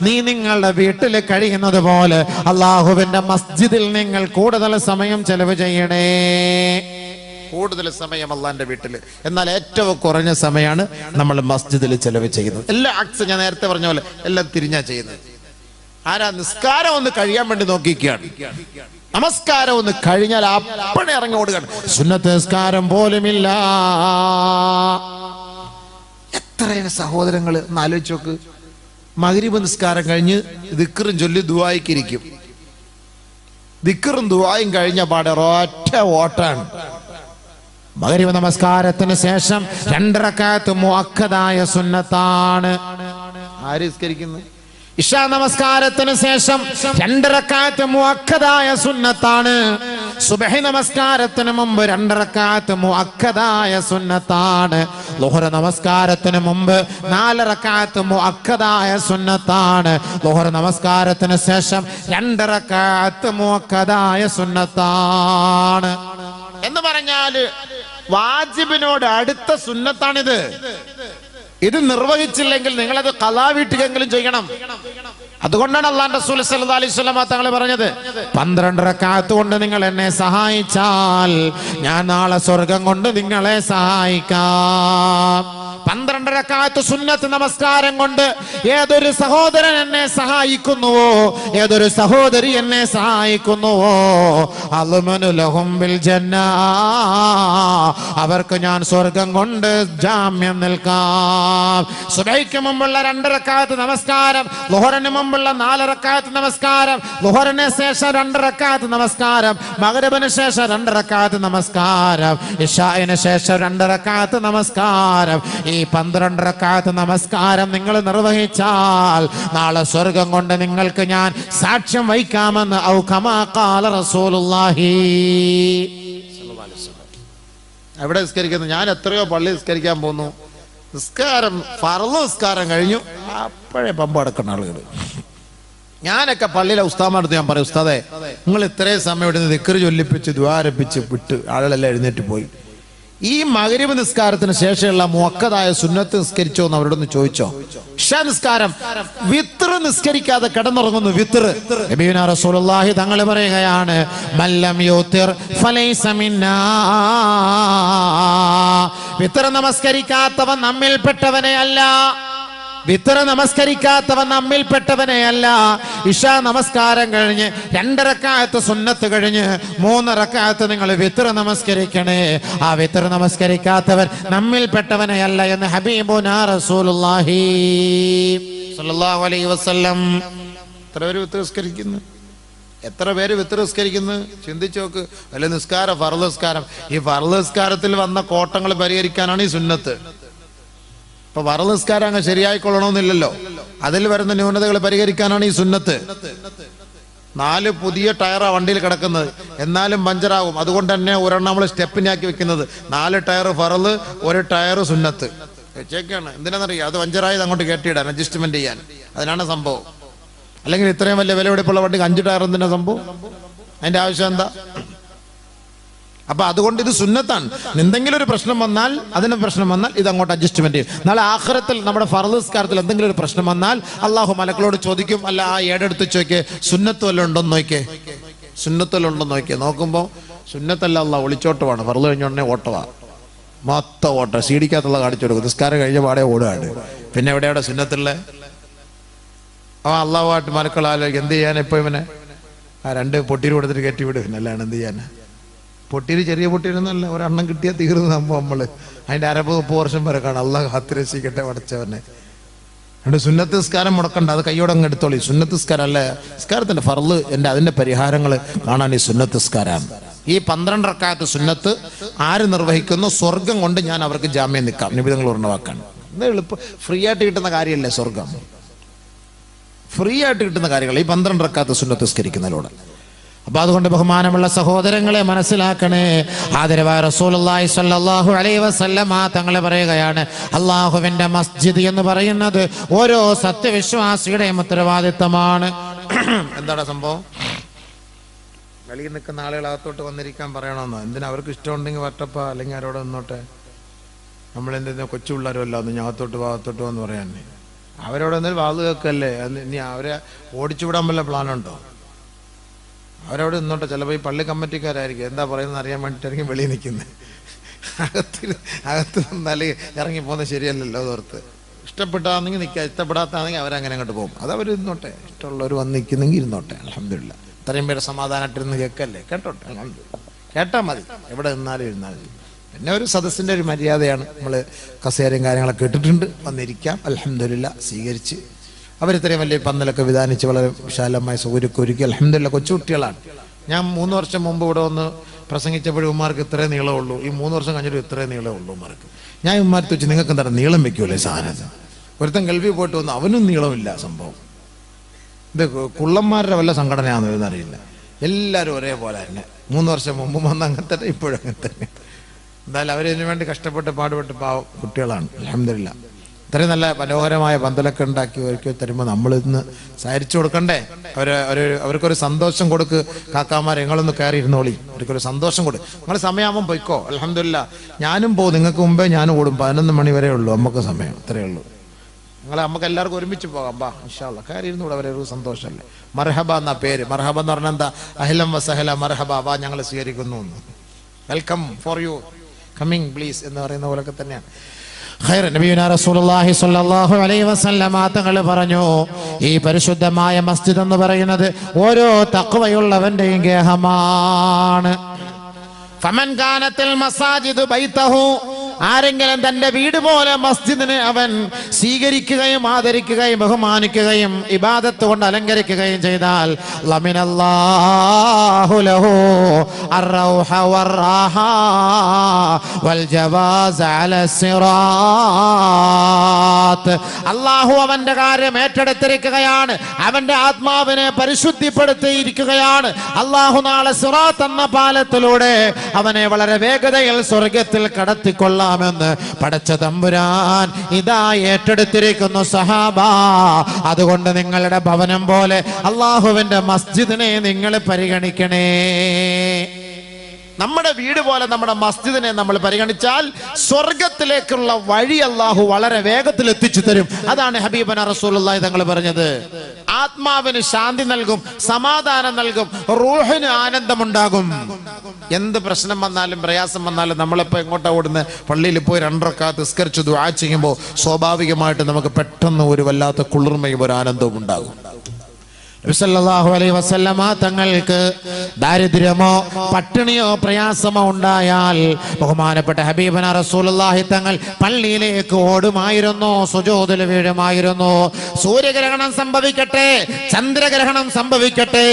നീ നിങ്ങളുടെ വീട്ടിൽ കഴിയുന്നത് പോലെ അല്ലാഹുവിന്റെ മസ്ജിദിൽ നിങ്ങൾ കൂടുതൽ സമയം ചെലവ് ചെയ്യണേ. കൂടുതൽ സമയം അള്ളാന്റെ വീട്ടിൽ, എന്നാൽ ഏറ്റവും കുറഞ്ഞ സമയമാണ് നമ്മൾ മസ്ജിദിൽ ചെലവ് ചെയ്യുന്നത്. എല്ലാ ആക്സ് ഞാൻ നേരത്തെ പറഞ്ഞ പോലെ എല്ലാം തിരിഞ്ഞാ ചെയ്യുന്നത്. ആരാ? നിസ്കാരം ഒന്ന് കഴിയാൻ വേണ്ടി നോക്കിക്കുകയാണ്. നമസ്കാരം ഒന്ന് കഴിഞ്ഞാൽ അപ്പഴേ ഇറങ്ങി ഓടുകയാണ്. സുന്നത്ത് നിസ്കാരം പോലുമില്ല. എത്രയാണ് സഹോദരങ്ങൾ ഒന്ന് ആലോചിച്ച് നോക്ക്. മഗ്രിബ് നിസ്കാരം കഴിഞ്ഞ് ദിക്റും ചൊല്ലി ദുആയിക്കിരിക്കും. ദിക്റും ദുആയും കഴിഞ്ഞ പാടെ ഒറ്റ ഓട്ടാണ്. മഗ്രിബ് നമസ്കാരത്തിന് ശേഷം 2 റക്അത്ത് മുഅക്കദായ സുന്നത്താണ്. ആര് നിസ്കരിക്കുന്നു? ഇശാ നമസ്കാരത്തിന് ശേഷം 2 റക്അത്ത് മുഅക്കദായ സുന്നത്താണ്. സുബ്ഹി നമസ്കാരത്തിന് മുമ്പ് 2 റക്അത്ത് മുഅക്കദായ സുന്നത്താണ്. ളുഹർ നമസ്കാരത്തിന് മുമ്പ് 4 റക്അത്ത് മുഅക്കദായ സുന്നത്താണ്. ളുഹർ നമസ്കാരത്തിന് ശേഷം 2 റക്അത്ത് മുഅക്കദായ സുന്നത്താണ്. എന്ന് പറഞ്ഞാൽ വാജിബിനോട് അടുത്ത സുന്നത്താണിത്. ഇത് നിർവഹിച്ചില്ലെങ്കിൽ നിങ്ങളത് ഖളാ വീട്ടുകെങ്കിലും ചെയ്യണം. അതുകൊണ്ടാണ് അല്ലാഹുവിന്റെ റസൂൽ സല്ലല്ലാഹു അലൈഹി വസല്ലം തങ്ങൾ പറഞ്ഞത്, 12 റക്അത്ത് കൊണ്ട് നിങ്ങൾ എന്നെ സഹായിച്ചാൽ ഞാൻ നാളെ സ്വർഗം കൊണ്ട് നിങ്ങളെ സഹായിക്കാം. 12 റക്അത്ത് സുന്നത്ത് നമസ്കാരം കൊണ്ട് ഏതൊരു സഹോദരൻ എന്നെ സഹായിക്കുന്നുവോ, ഏതൊരു സഹോദരി എന്നെ സഹായിക്കുന്നുവോ, അൽമനു ലഹും ബിൽ ജന്ന, അവർക്ക് ഞാൻ സ്വർഗം കൊണ്ട് ജാമ്യം നിൽക്കാം. സുബഹിക്ക് മുമ്പുള്ള 2 റക്അത്ത് നമസ്കാരം, ളുഹറിന് മുമ്പുള്ള 4 റക്അത്ത് നമസ്കാരം, ളുഹറിന് ശേഷം 2 റക്അത്ത് നമസ്കാരം, മഗ്രിബിന് ശേഷം 2 റക്അത്ത് നമസ്കാരം, ഇശാഇന് ശേഷം 2 റക്അത്ത് നമസ്കാരം. ഈ 12 റക്അത്ത് നമസ്കാരം നിങ്ങൾ നിർവഹിച്ചാൽ നാളെ സ്വർഗം കൊണ്ട് നിങ്ങൾക്ക് ഞാൻ സാക്ഷ്യം വഹിക്കാമെന്ന് ഔ കമാ ഖാല റസൂലുള്ളാഹി. എവിടെ നിസ്കരിക്കുന്നു? ഞാൻ എത്രയോ പള്ളി നിസ്കരിക്കാൻ പോന്നു, നിസ്കാരം ഫർള് നിസ്കാരം കഴിഞ്ഞു, അപ്പോഴേ പമ്പ് അടക്കുന്ന ആളുകൾ. ഞാനൊക്കെ പള്ളിയിലെ ഉസ്താദന്മാരുടെ ഞാൻ പറയും, ഉസ്താദേ നിങ്ങൾ ഇത്രയും സമയം ഇവിടെ ദിക്ർ ചൊല്ലിപ്പിച്ച് ദ്വാരപ്പിച്ച് വിട്ട് ആളുകളെല്ലാം എഴുന്നേറ്റ് പോയി. ഈ മഗ്രിബ് നിസ്കാരത്തിന് ശേഷമുള്ള മുഅക്കദായ സുന്നത്ത് നിസ്കരിച്ചോ എന്ന് അവരോടൊന്ന് ചോദിച്ചോ. ഇശാ നിസ്കാരം വിത്ർ നിസ്കരിക്കാതെ കിടന്നുറങ്ങുന്നു. വിത്ർ നബിയുനാ റസൂലുള്ളാഹി തങ്ങൾ പറയുകയാണ്, മല്ലം യൂതിർ ഫലൈസ മിന്നാ, വിത്ർ നമസ്കരിക്കാത്തവൻ നമ്മിൽപ്പെട്ടവനെ അല്ല. വിത്ർ നമസ്കരിക്കാത്തവൻ നമ്മിൽപ്പെട്ടവനെ അല്ല. ഇശാ നമസ്കാരം കഴിഞ്ഞ് 2 റക്അത്ത് സുന്നത്ത് കഴിഞ്ഞ് 3 റക്അത്ത് നിങ്ങൾ വിത്ർ നമസ്കരിക്കണേ. ആ വിത്ർ നമസ്കരിക്കാത്തവൻ നമ്മിൽപ്പെട്ടവനെ അല്ല എന്ന് ഹബീബുനാ റസൂലുള്ളാഹി സ്വല്ലല്ലാഹു അലൈഹി വസല്ലം. എത്ര പേര് വിത്ർ നിസ്കരിക്കുന്നു? എത്ര പേര് വിത്ർ നിസ്കരിക്കുന്നു? ചിന്തിച്ചു നോക്ക്. അല്ലെ നിസ്കാരം ഫർള് നിസ്കാരം, ഈ ഫർള് നിസ്കാരത്തിൽ വന്ന കോട്ടങ്ങൾ പരിഹരിക്കാനാണ് ഈ സുന്നത്ത്. ഇപ്പൊ ഫർള് നിസ്കാരം അങ്ങ് ശരിയായിക്കൊള്ളണമെന്നില്ലല്ലോ, അതിൽ വരുന്ന ന്യൂനതകൾ പരിഹരിക്കാനാണ് ഈ സുന്നത്ത്. 4 പുതിയ ടയറാ വണ്ടിയിൽ കിടക്കുന്നത്, എന്നാലും പഞ്ചറാകും. അതുകൊണ്ട് തന്നെ ഒരെണ്ണം നമ്മൾ സ്റ്റെപ്പിനാക്കി വെക്കുന്നത്. 4 ടയർ ഫർള്, 1 ടയർ സുന്നത്ത് വെച്ചേക്കാണ്. എന്തിനാണെന്നറിയാം? അത് പഞ്ചറായത് അങ്ങോട്ട് കയറ്റിയിടാൻ, അഡ്ജസ്റ്റ്മെന്റ് ചെയ്യാൻ. അതിനാണ് സംഭവം. അല്ലെങ്കിൽ ഇത്രയും വലിയ വിലപിടിപ്പുള്ള വണ്ടിക്ക് 5 ടയർ എന്തിനാ സംഭവം? അതിന്റെ ആവശ്യം എന്താ? അപ്പൊ അതുകൊണ്ട് ഇത് സുന്നത്താണ്. എന്തെങ്കിലും ഒരു പ്രശ്നം വന്നാൽ, അതിന് പ്രശ്നം വന്നാൽ ഇത് അങ്ങോട്ട് അഡ്ജസ്റ്റ്മെന്റ് ചെയ്യും. നാളെ ആഖിറത്തിൽ നമ്മുടെ ഫർള് നിസ്കാരത്തിൽ എന്തെങ്കിലും ഒരു പ്രശ്നം വന്നാൽ അള്ളാഹു മലക്കളോട് ചോദിക്കും, അല്ല ആ ഏടെടുത്ത് ചോദിക്കേ, സുന്നത്ത് വല്ലതും ഉണ്ടോന്ന് നോക്കിയേ, സുന്നത്ത് വല്ലതും ഉണ്ടോന്ന് നോക്കിയേ. നോക്കുമ്പോൾ സുന്നത്തല്ല, അള്ളാഹ് ഒളിച്ചോട്ടമാണ്. ഫർള് കഴിഞ്ഞോടനെ ഓട്ടമാണ്, മൊത്തം ഓട്ടം. സീഡിക്കകത്തുള്ള കാണിച്ചു കൊടുക്കും. നിസ്കാരം കഴിഞ്ഞ പാടെ ഓടുകയാണ്. പിന്നെ എവിടെയാണ് സുന്നത്തുള്ള? അള്ളാഹുമായിട്ട് മലക്കളാലോചിക്കും, എന്ത് ചെയ്യാൻ ഇപ്പൊ ഇവനെ ആ 2 പൊട്ടീര് കൊടുത്തിട്ട് കയറ്റി വിടും. അല്ലാണ്ട് എന്ത് ചെയ്യാൻ? പൊട്ടീര് ചെറിയ പൊട്ടീരൊന്നുമല്ല, ഒരെണ്ണം കിട്ടിയാൽ തീർന്നു സംഭവം. നമ്മള് അതിന്റെ 60-30 വർഷം വരെ കാണാം. അള്ളാഹ് കാത്തിരക്ഷിക്കട്ടെ പഠിച്ചവനെ. അതുകൊണ്ട് സുന്നത്ത് നിസ്കാരം മുടക്കണ്ട, അത് കയ്യോടങ്ങ് എടുത്തോളി. സുന്നത്ത് നിസ്കാരം അല്ല, നിസ്കാരത്തിന്റെ ഫർള് അതിന്റെ പരിഹാരങ്ങൾ കാണാൻ ഈ സുന്നത്ത് നിസ്കാരം. ഈ 12 റക്അത്ത് സുന്നത്ത് ആര് നിർവഹിക്കുന്നു, സ്വർഗം കൊണ്ട് ഞാൻ അവർക്ക് ജാമ്യം നിൽക്കാം. നിബിധങ്ങൾ പറഞ്ഞ വാക്കാണ്. ഇത് എളുപ്പം ഫ്രീ ആയിട്ട് കിട്ടുന്ന കാര്യമല്ലേ സ്വർഗം? ഫ്രീ ആയിട്ട് കിട്ടുന്ന കാര്യങ്ങൾ ഈ 12 റക്അത്ത് സുന്നത്ത് നിസ്കരിക്കുന്നതിലൂടെ. അപ്പൊ അതുകൊണ്ട് ബഹുമാനമുള്ള സഹോദരങ്ങളെ മനസ്സിലാക്കണേ. ആദരവായ റസൂലുള്ളാഹി സ്വല്ലല്ലാഹു അലൈഹി വസല്ലം തങ്ങൾ പറയുകയാണ്, അള്ളാഹുവിന്റെ മസ്ജിദ് എന്ന് പറയുന്നത് ഓരോ സത്യവിശ്വാസിയുടെയും ഉത്തരവാദിത്തമാണ്. എന്താണ് സംഭവം? വെളിയിൽ നിൽക്കുന്ന ആളുകൾ അകത്തോട്ട് വന്നിരിക്കാൻ പറയണമെന്നോ? എന്തിനാ? അവർക്ക് ഇഷ്ടമുണ്ടെങ്കിൽ വട്ടപ്പ, അല്ലെങ്കിൽ ആരോടെ നിന്നോട്ടെ. നമ്മളെന്തെങ്കിലും കൊച്ചു പിള്ളേരുമല്ല ഒന്ന് അകത്തോട്ട് ഭാഗത്തോട്ട് വന്ന് പറയാൻ. അവരോട് എന്തെങ്കിലും വാത് കേൾക്കല്ലേ? ഇനി അവരെ ഓടിച്ചുവിടാൻ വല്ല പ്ലാനുണ്ടോ? അവരവിടെ നിന്നോട്ടെ. ചിലപ്പോൾ ഈ പള്ളി കമ്മിറ്റിക്കാരായിരിക്കും, എന്താ പറയുന്നത് അറിയാൻ വേണ്ടിയിട്ടായിരിക്കും വെളിയിൽ നിൽക്കുന്നത്. അകത്ത് നിന്നാല് ഇറങ്ങി പോകുന്നത് ശരിയല്ലല്ലോ അതോർത്ത്. ഇഷ്ടപ്പെട്ടാണെങ്കിൽ നിൽക്കുക, ഇഷ്ടപ്പെടാത്താണെങ്കിൽ അവരങ്ങനെ അങ്ങോട്ട് പോകും. അതവർ ഇരുന്നോട്ടെ, ഇഷ്ടമുള്ളവർ വന്ന് നിൽക്കുന്നെങ്കിൽ ഇരുന്നോട്ടെ. അൽഹംദുലില്ലാ. ഇത്രയും പേര് സമാധാനമായിട്ടിരുന്ന് കേൾക്കല്ലേ, കേട്ടോട്ടെ. അൽഹംദുലില്ലാ, കേട്ടാൽ മതി. എവിടെ നിന്നാലും ഇരുന്നാലും. പിന്നെ ഒരു സദസ്സിൻ്റെ ഒരു മര്യാദയാണ്. നമ്മൾ കസേരയും കാര്യങ്ങളൊക്കെ ഇട്ടിട്ടുണ്ട്, വന്നിരിക്കാം. അൽഹംദുലില്ലാ, സ്വീകരിച്ച് അവരിത്രയും വലിയ പന്തലൊക്കെ വിധാനിച്ച് വളരെ വിശാലമായ സൗകര്യമൊക്കെ ഒരുക്കി. അൽഹംദുലില്ലാ, കൊച്ചുകുട്ടികളാണ്. ഞാൻ 3 വർഷം മുമ്പ് ഇവിടെ ഒന്ന് പ്രസംഗിച്ചപ്പോഴും ഉമ്മാർക്ക് ഇത്രേ നീളമുള്ളൂ. ഈ 3 വർഷം കഴിഞ്ഞിട്ട് ഇത്രേ നീളമുള്ളൂ ഉമ്മാർക്ക്. ഞാൻ ഉമ്മാരത്ത് വെച്ച് നിങ്ങൾക്ക് എന്താ നീളം വെക്കൂലേ സാധനം? ഒരുത്തൻ ഗൾഫിൽ പോയിട്ട് വന്ന് അവനും നീളമില്ല സംഭവം. ഇത് കുള്ളന്മാരുടെ വല്ല സംഘടനയാണെന്ന് എന്നറിയില്ല. എല്ലാവരും ഒരേപോലെ തന്നെ. 3 വർഷം മുമ്പ് വന്ന് അങ്ങനെ തന്നെ, ഇപ്പോഴും അങ്ങനെ തന്നെ. എന്തായാലും അവരതിനു വേണ്ടി കഷ്ടപ്പെട്ട് പാടുപെട്ട് പാവം കുട്ടികളാണ്. അൽഹംദുലില്ലാ. ഇത്രയും നല്ല മനോഹരമായ പന്തലൊക്കെ ഉണ്ടാക്കി ഒരുക്കി തരുമ്പോൾ നമ്മളിന്ന് സഹരിച്ചു കൊടുക്കണ്ടേ? അവർക്കൊരു സന്തോഷം കൊടുക്ക്. കാക്കാമാർ നിങ്ങളൊന്ന് കയറി ഇരുന്നോളി, അവർക്കൊരു സന്തോഷം കൊടുക്കും. നിങ്ങൾ സമയമാകുമ്പോൾ പോയിക്കോ. അൽഹംദുലില്ലാ ഞാനും പോകും, നിങ്ങൾക്ക് മുമ്പേ ഞാനും ഓടും. 11 മണി വരെ ഉള്ളൂ നമുക്ക് സമയം, ഇത്രയേ ഉള്ളൂ. നമുക്ക് എല്ലാവർക്കും ഒരുമിച്ച് പോകാം. ബാ ഇൻഷാ അല്ലാഹ് കയറി ഇരുന്നൂടെ, അവരെ ഒരു സന്തോഷമല്ലേ. മർഹബ എന്നാ പേര്. മർഹബ എന്ന് പറഞ്ഞാൽ എന്താ? അഹ്ലം വസഹല മർഹബ, വാ ഞങ്ങൾ സ്വീകരിക്കുന്നു, welcome for you coming please എന്ന് പറയുന്ന പോലൊക്കെ തന്നെയാണ്. ഖൈർ നബിയുനാ റസൂലുള്ളാഹി സ്വല്ലല്ലാഹു അലൈഹി വസല്ലമ തങ്ങൾ പറഞ്ഞു, ഈ പരിശുദ്ധമായ മസ്ജിദ് എന്ന് പറയുന്നത് ഓരോ തഖ്വയുള്ളവന്റെയും ഗേഹമാണ്. ഫമൻ കാനത്തിൽ മസാജിദു ബൈതഹു, ആരെങ്കിലും തന്റെ വീട് പോലെ മസ്ജിദിനെ അവൻ സ്വീകരിക്കുകയും ആദരിക്കുകയും ബഹുമാനിക്കുകയും ഇബാദത്ത് കൊണ്ട് അലങ്കരിക്കുകയും ചെയ്താൽ ലമിനല്ലാഹു ലഹു അർറൗഹ വറാഹ വൽ ജവാസ് അല സിറാത്ത്. അല്ലാഹു അവന്റെ കാര്യം ഏറ്റെടുത്തിരിക്കുകയാണ്, അവന്റെ ആത്മാവിനെ പരിശുദ്ധിപ്പെടുത്തിയിരിക്കുകയാണ്. അല്ലാഹു നാളെ സിറാത്ത് എന്ന പാലത്തിലൂടെ അവനെ വളരെ വേഗതയിൽ സ്വർഗത്തിൽ കടത്തിക്കൊള്ളാമെന്ന് പടച്ച തമ്പുരാൻ ഇതാ ഏറ്റെടുത്തിരിക്കുന്നു സഹാബ. അതുകൊണ്ട് നിങ്ങളുടെ ഭവനം പോലെ അള്ളാഹുവിന്റെ മസ്ജിദിനെ നിങ്ങൾ പരിഗണിക്കണേ. നമ്മുടെ വീട് പോലെ നമ്മുടെ മസ്ജിദിനെ നമ്മൾ പരിഗണിച്ചാൽ സ്വർഗത്തിലേക്കുള്ള വഴി അള്ളാഹു വളരെ വേഗത്തിൽ എത്തിച്ചു തരും. അതാണ് ഹബീബന റസൂലുള്ളാഹി തങ്ങൾ പറഞ്ഞത്. ആത്മാവിന് ശാന്തി നൽകും, സമാധാനം നൽകും, റൂഹിന് ആനന്ദമുണ്ടാകും. എന്ത് പ്രശ്നം വന്നാലും പ്രയാസം വന്നാലും നമ്മളിപ്പോൾ എങ്ങോട്ടാ ഓടുന്നത്? പള്ളിയിൽ പോയി 2 റക്അത്ത് നിസ്കരിച്ച് ദുആ ചെയ്യുമ്പോൾ സ്വാഭാവികമായിട്ട് നമുക്ക് പെട്ടെന്ന് ഒരു വല്ലാത്ത കുളിർമയും ഒരു ആനന്ദവും ഉണ്ടാകും. നബി സല്ലല്ലാഹു അലൈഹി വസല്ലമ തങ്ങൾക്ക് ദാരിദ്ര്യമോ പട്ടിണിയോ പ്രയാസമോ ഉണ്ടായാൽ ബഹുമാനപ്പെട്ട ഹബീബന റസൂലുള്ളാഹി തങ്ങൾ പള്ളിയിലേക്ക് ഓടുമായിരുന്നു, സുജൂദിൽ വീഴുമായിരുന്നു. സൂര്യഗ്രഹണം സംഭവിക്കട്ടെ, ചന്ദ്രഗ്രഹണം സംഭവിക്കട്ടെ,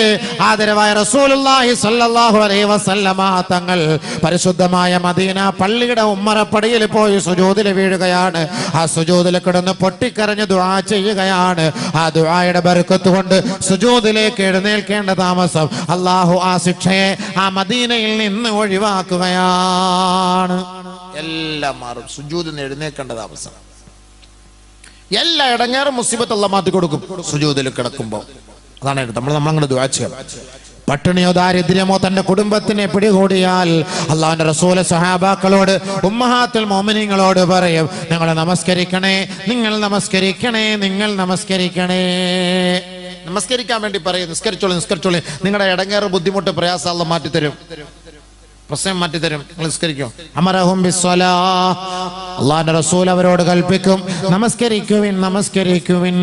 ആദരവായ റസൂലുള്ളാഹി സല്ലല്ലാഹു അലൈഹി വസല്ലമ തങ്ങൾ പരിശുദ്ധമായ മദീന പള്ളിയുടെ ഉമ്മറപ്പടിയിൽ പോയി സുജൂദിൽ വീഴുകയാണ്. ആ സുജൂദിൽ കിടന്ന് പൊട്ടിക്കരഞ്ഞ് ദുആ ചെയ്യുകയാണ്. ആ ദുആയുടെ ബർക്കത്ത് കൊണ്ട് സുജൂദിലേക്ക് എഴുന്നേൽക്കേണ്ട താമസം അല്ലാഹു ആ ശിക്ഷയെ ആ മദീനയിൽ നിന്ന് ഒഴിവാക്കുകയാണ്. എല്ലാം മാറും. സുജൂദിൽ നിന്ന് എഴുന്നേൽക്കേണ്ട താമസം, എല്ലാ ഇടങ്ങേറും മുസീബത്ത് അല്ലാഹു മാറ്റി കൊടുക്കും സുജൂദിൽ കിടക്കുമ്പോൾ. അതാണ് നമ്മളങ്ങനെ ദുആ ചെയ്യാം. പട്ടിണിയോ ദാരിദ്ര്യമോ തന്റെ കുടുംബത്തിനെ പിടികൂടിയാൽ അള്ളാഹുവിന്റെ റസൂല് സഹാബാക്കളോട്, ഉമ്മഹാത്തുൽ മുഅ്മിനീങ്ങളോട് പറയും, നിങ്ങൾ നമസ്കരിക്കണേ, നിങ്ങൾ നമസ്കരിക്കണേ, നിങ്ങൾ നമസ്കരിക്കണേ. നമസ്കരിക്കാൻ വേണ്ടി പറയും, നിസ്കരിച്ചോളൂ, നിസ്കരിച്ചോളൂ. നിങ്ങളുടെ ഇടങ്ങേറ് ബുദ്ധിമുട്ട് പ്രയാസം അല്ലാഹു മാറ്റിത്തരും, പ്രശ്നം മാറ്റിത്തരും. നിങ്ങൾ നിസ്കരിക്കും. അമറഹും ബിസ്സലാഹ്, അള്ളാഹുവിന്റെ റസൂൽ അവരോട് കൽപ്പിക്കും, നമസ്കരിക്കുവിൻ, നമസ്കരിക്കുവിൻ.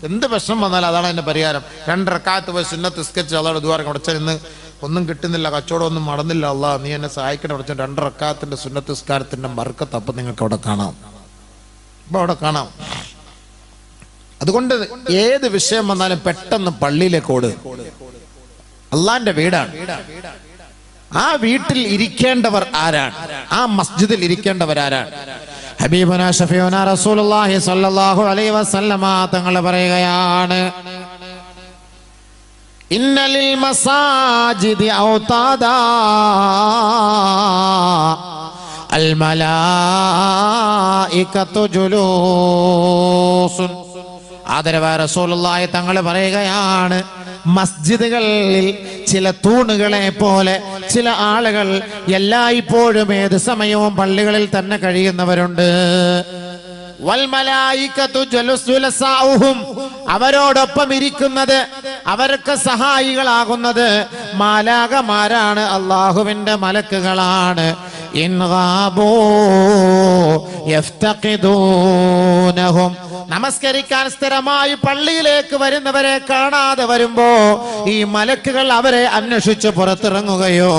എന്ത് പ്രശ്നം വന്നാലും അതാണ് അതിന്റെ പരിഹാരം. 2 റക്അത്ത് പോയി സുന്നത്ത് നിസ്കരിച്ച് അള്ളാഹുവിന്റെ ദുആ അടച്ചാൽ ഇന്ന് ഒന്നും കിട്ടുന്നില്ല, കച്ചവടം ഒന്നും നടന്നില്ല, അള്ളാഹ് നീ എന്നെ സഹായിക്കണം അടച്ചാൽ 2 റക്അത്തിന്റെ സുന്നത്ത് നിസ്കാരത്തിന്റെ ബർക്കത്ത് അപ്പം നിങ്ങൾക്ക് അവിടെ കാണാം, ഇപ്പം അവിടെ കാണാം. അതുകൊണ്ട് ഏത് വിഷയം വന്നാലും പെട്ടെന്ന് പള്ളിയിലേക്ക് ഓട്. അള്ളാന്റെ വീടാണ്. ആ വീട്ടിൽ ഇരിക്കേണ്ടവർ ആരാണ്? ആ മസ്ജിദിൽ ഇരിക്കേണ്ടവർ ആരാണ്? ഹബീബുനാ ഷഫീഉനാ റസൂലുള്ളാഹി സ്വല്ലല്ലാഹു അലൈഹി വസല്ലമ തങ്ങൾ പറയുകയാണ്, ഇന്നലിൽ മസാജിദി ഔതാദാ അൽ മലായികതു ജുലൂസുൻ. ആദരവായ റസൂലുള്ളാഹി തങ്ങൾ പറയുകയാണ്, മസ്ജിദുകളിൽ ചില തൂണുകളെ പോലെ ചില ആളുകൾ എല്ലായ്പ്പോഴും ഏത് സമയവും പള്ളികളിൽ തന്നെ കഴിയുന്നവരുണ്ട്. വൽ മലായികതു ജുലസാഉഹും, അവരോടൊപ്പം ഇരിക്കുന്നത്, അവർക്ക് സഹായികളാകുന്നത് മാലാകമാരാണ്, അല്ലാഹുവിന്റെ മലക്കുകളാണ്. ഇൻ ഗാബൂ യഫ്തഖിദൂനഹും, നമസ്കരിക്കാൻ സ്ഥിരമായി പള്ളിയിലേക്ക് വരുന്നവരെ കാണാതെ വരുമ്പോ ഈ മലക്കുകൾ അവരെ അന്വേഷിച്ച് പുറത്തിറങ്ങുകയോ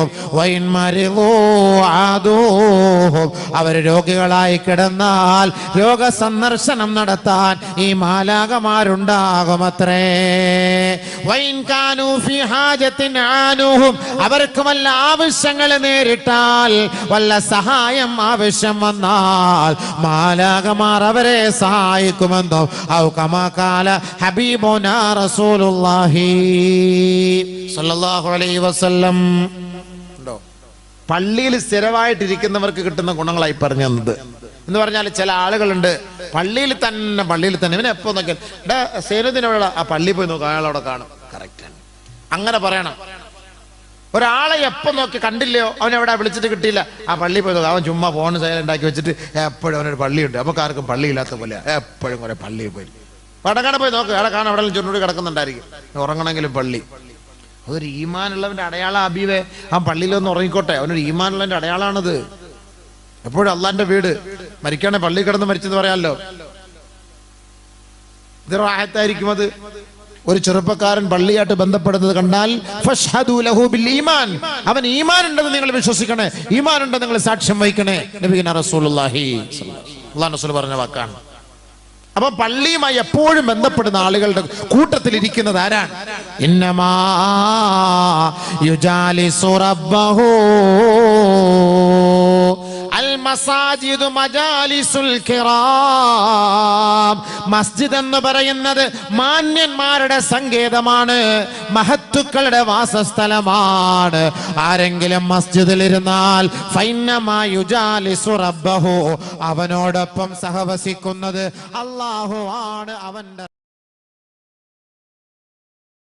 അവർ രോഗികളായി കിടന്നാൽ രോഗസന്ദർശനം നടത്താൻ ഈ മാലാകമാരുണ്ടാകുമത്രേ. അവർക്ക് വല്ല ആവശ്യങ്ങൾ നേരിട്ടാൽ, വല്ല സഹായം ആവശ്യം വന്നാൽ മാലാകമാർ അവരെ സഹായിക്കുമെന്നോ ഔ കമാ ഖാല ഹബീബുനാ റസൂലുള്ളാഹി സ്വല്ലല്ലാഹു അലൈഹി വസല്ലം. പള്ളിയിൽ സ്ഥിരമായിട്ടിരിക്കുന്നവർക്ക് കിട്ടുന്ന ഗുണങ്ങളായി പറഞ്ഞു തന്നത്. എന്ന് പറഞ്ഞാൽ ചില ആളുകളുണ്ട് പള്ളിയിൽ തന്നെ ഇവനെ എപ്പോ നോക്കിയാൽ സേനുദ്ദീനോട് ആ പള്ളിയിൽ പോയി നോക്കുക, അയാളവിടെ കാണും. കറക്റ്റ് ആണ്, അങ്ങനെ പറയണം. ഒരാളെ എപ്പം നോക്കി കണ്ടില്ലയോ, അവനെവിടെ വിളിച്ചിട്ട് കിട്ടിയില്ല, ആ പള്ളിയിൽ പോയി നോക്കുക. അവൻ ചുമ്മാ ഫോൺ സൈലന്റ് ആക്കി വെച്ചിട്ട് എപ്പോഴും അവനൊരു പള്ളിയുണ്ട്. നമുക്ക് ആർക്കും പള്ളിയില്ലാത്ത പോലെ എപ്പോഴും കുറെ പള്ളിയിൽ പോയി പടക്കാനെ പോയി നോക്കുക, അവിടെ കാണാൻ അവിടെ ചുരുണ്ടി കിടക്കുന്നുണ്ടായിരിക്കും. ഉറങ്ങണമെങ്കിലും പള്ളി. അതൊരു ഈമാനുള്ളവന്റെ അടയാളം. അബീവേ, ആ പള്ളിയിലൊന്ന് ഉറങ്ങിക്കോട്ടെ, അവനൊരു ഈമാനുള്ളവന്റെ അടയാളാണത്. എപ്പോഴും അള്ളാന്റെ വീട്. മരിക്കാണെ പള്ളി കിടന്ന് മരിച്ചെന്ന് പറയാമല്ലോ, ഇത് റാഹത്തായിരിക്കും. അത് ഒരു ചെറുപ്പക്കാരൻ പള്ളിയായിട്ട് ബന്ധപ്പെടുന്നത് കണ്ടാൽ ഫഷ്ഹദു ലഹു ബിൽ ഈമാൻ, അവൻ ഈമാൻ ഉണ്ടെന്ന് നിങ്ങൾ വിശ്വസിക്കണേ, ഈമാൻ ഉണ്ടെന്ന് നിങ്ങൾ സാക്ഷ്യം വഹിക്കണേ. നബിയുനാ റസൂലുള്ളാഹി അല്ലാഹു റസൂൽ പറഞ്ഞ വാക്കാണ്. അപ്പൊ പള്ളിയുമായി എപ്പോഴും ബന്ധപ്പെടുന്ന ആളുകളുടെ കൂട്ടത്തിൽ ഇരിക്കുന്നത് ആരാണ്? ഇന്നമാ യുജാലിസു റബ്ബഹു അൽ മസാജിദു മജാലിസുൽ കിറാം. മസ്ജിദ് എന്ന് പറയുന്നത് മാന്യന്മാരുടെ സങ്കേതമാണ്, മഹത്തുക്കളുടെ വാസസ്ഥലമാണ്. ആരെങ്കിലും മസ്ജിദിൽ ഇരുന്നാൽ ഫൈന്നമാ യുജാലിസു റബ്ബഹു, അവനോടൊപ്പം സഹവസിക്കുന്നത് അല്ലാഹു ആണ്. അവന്റെ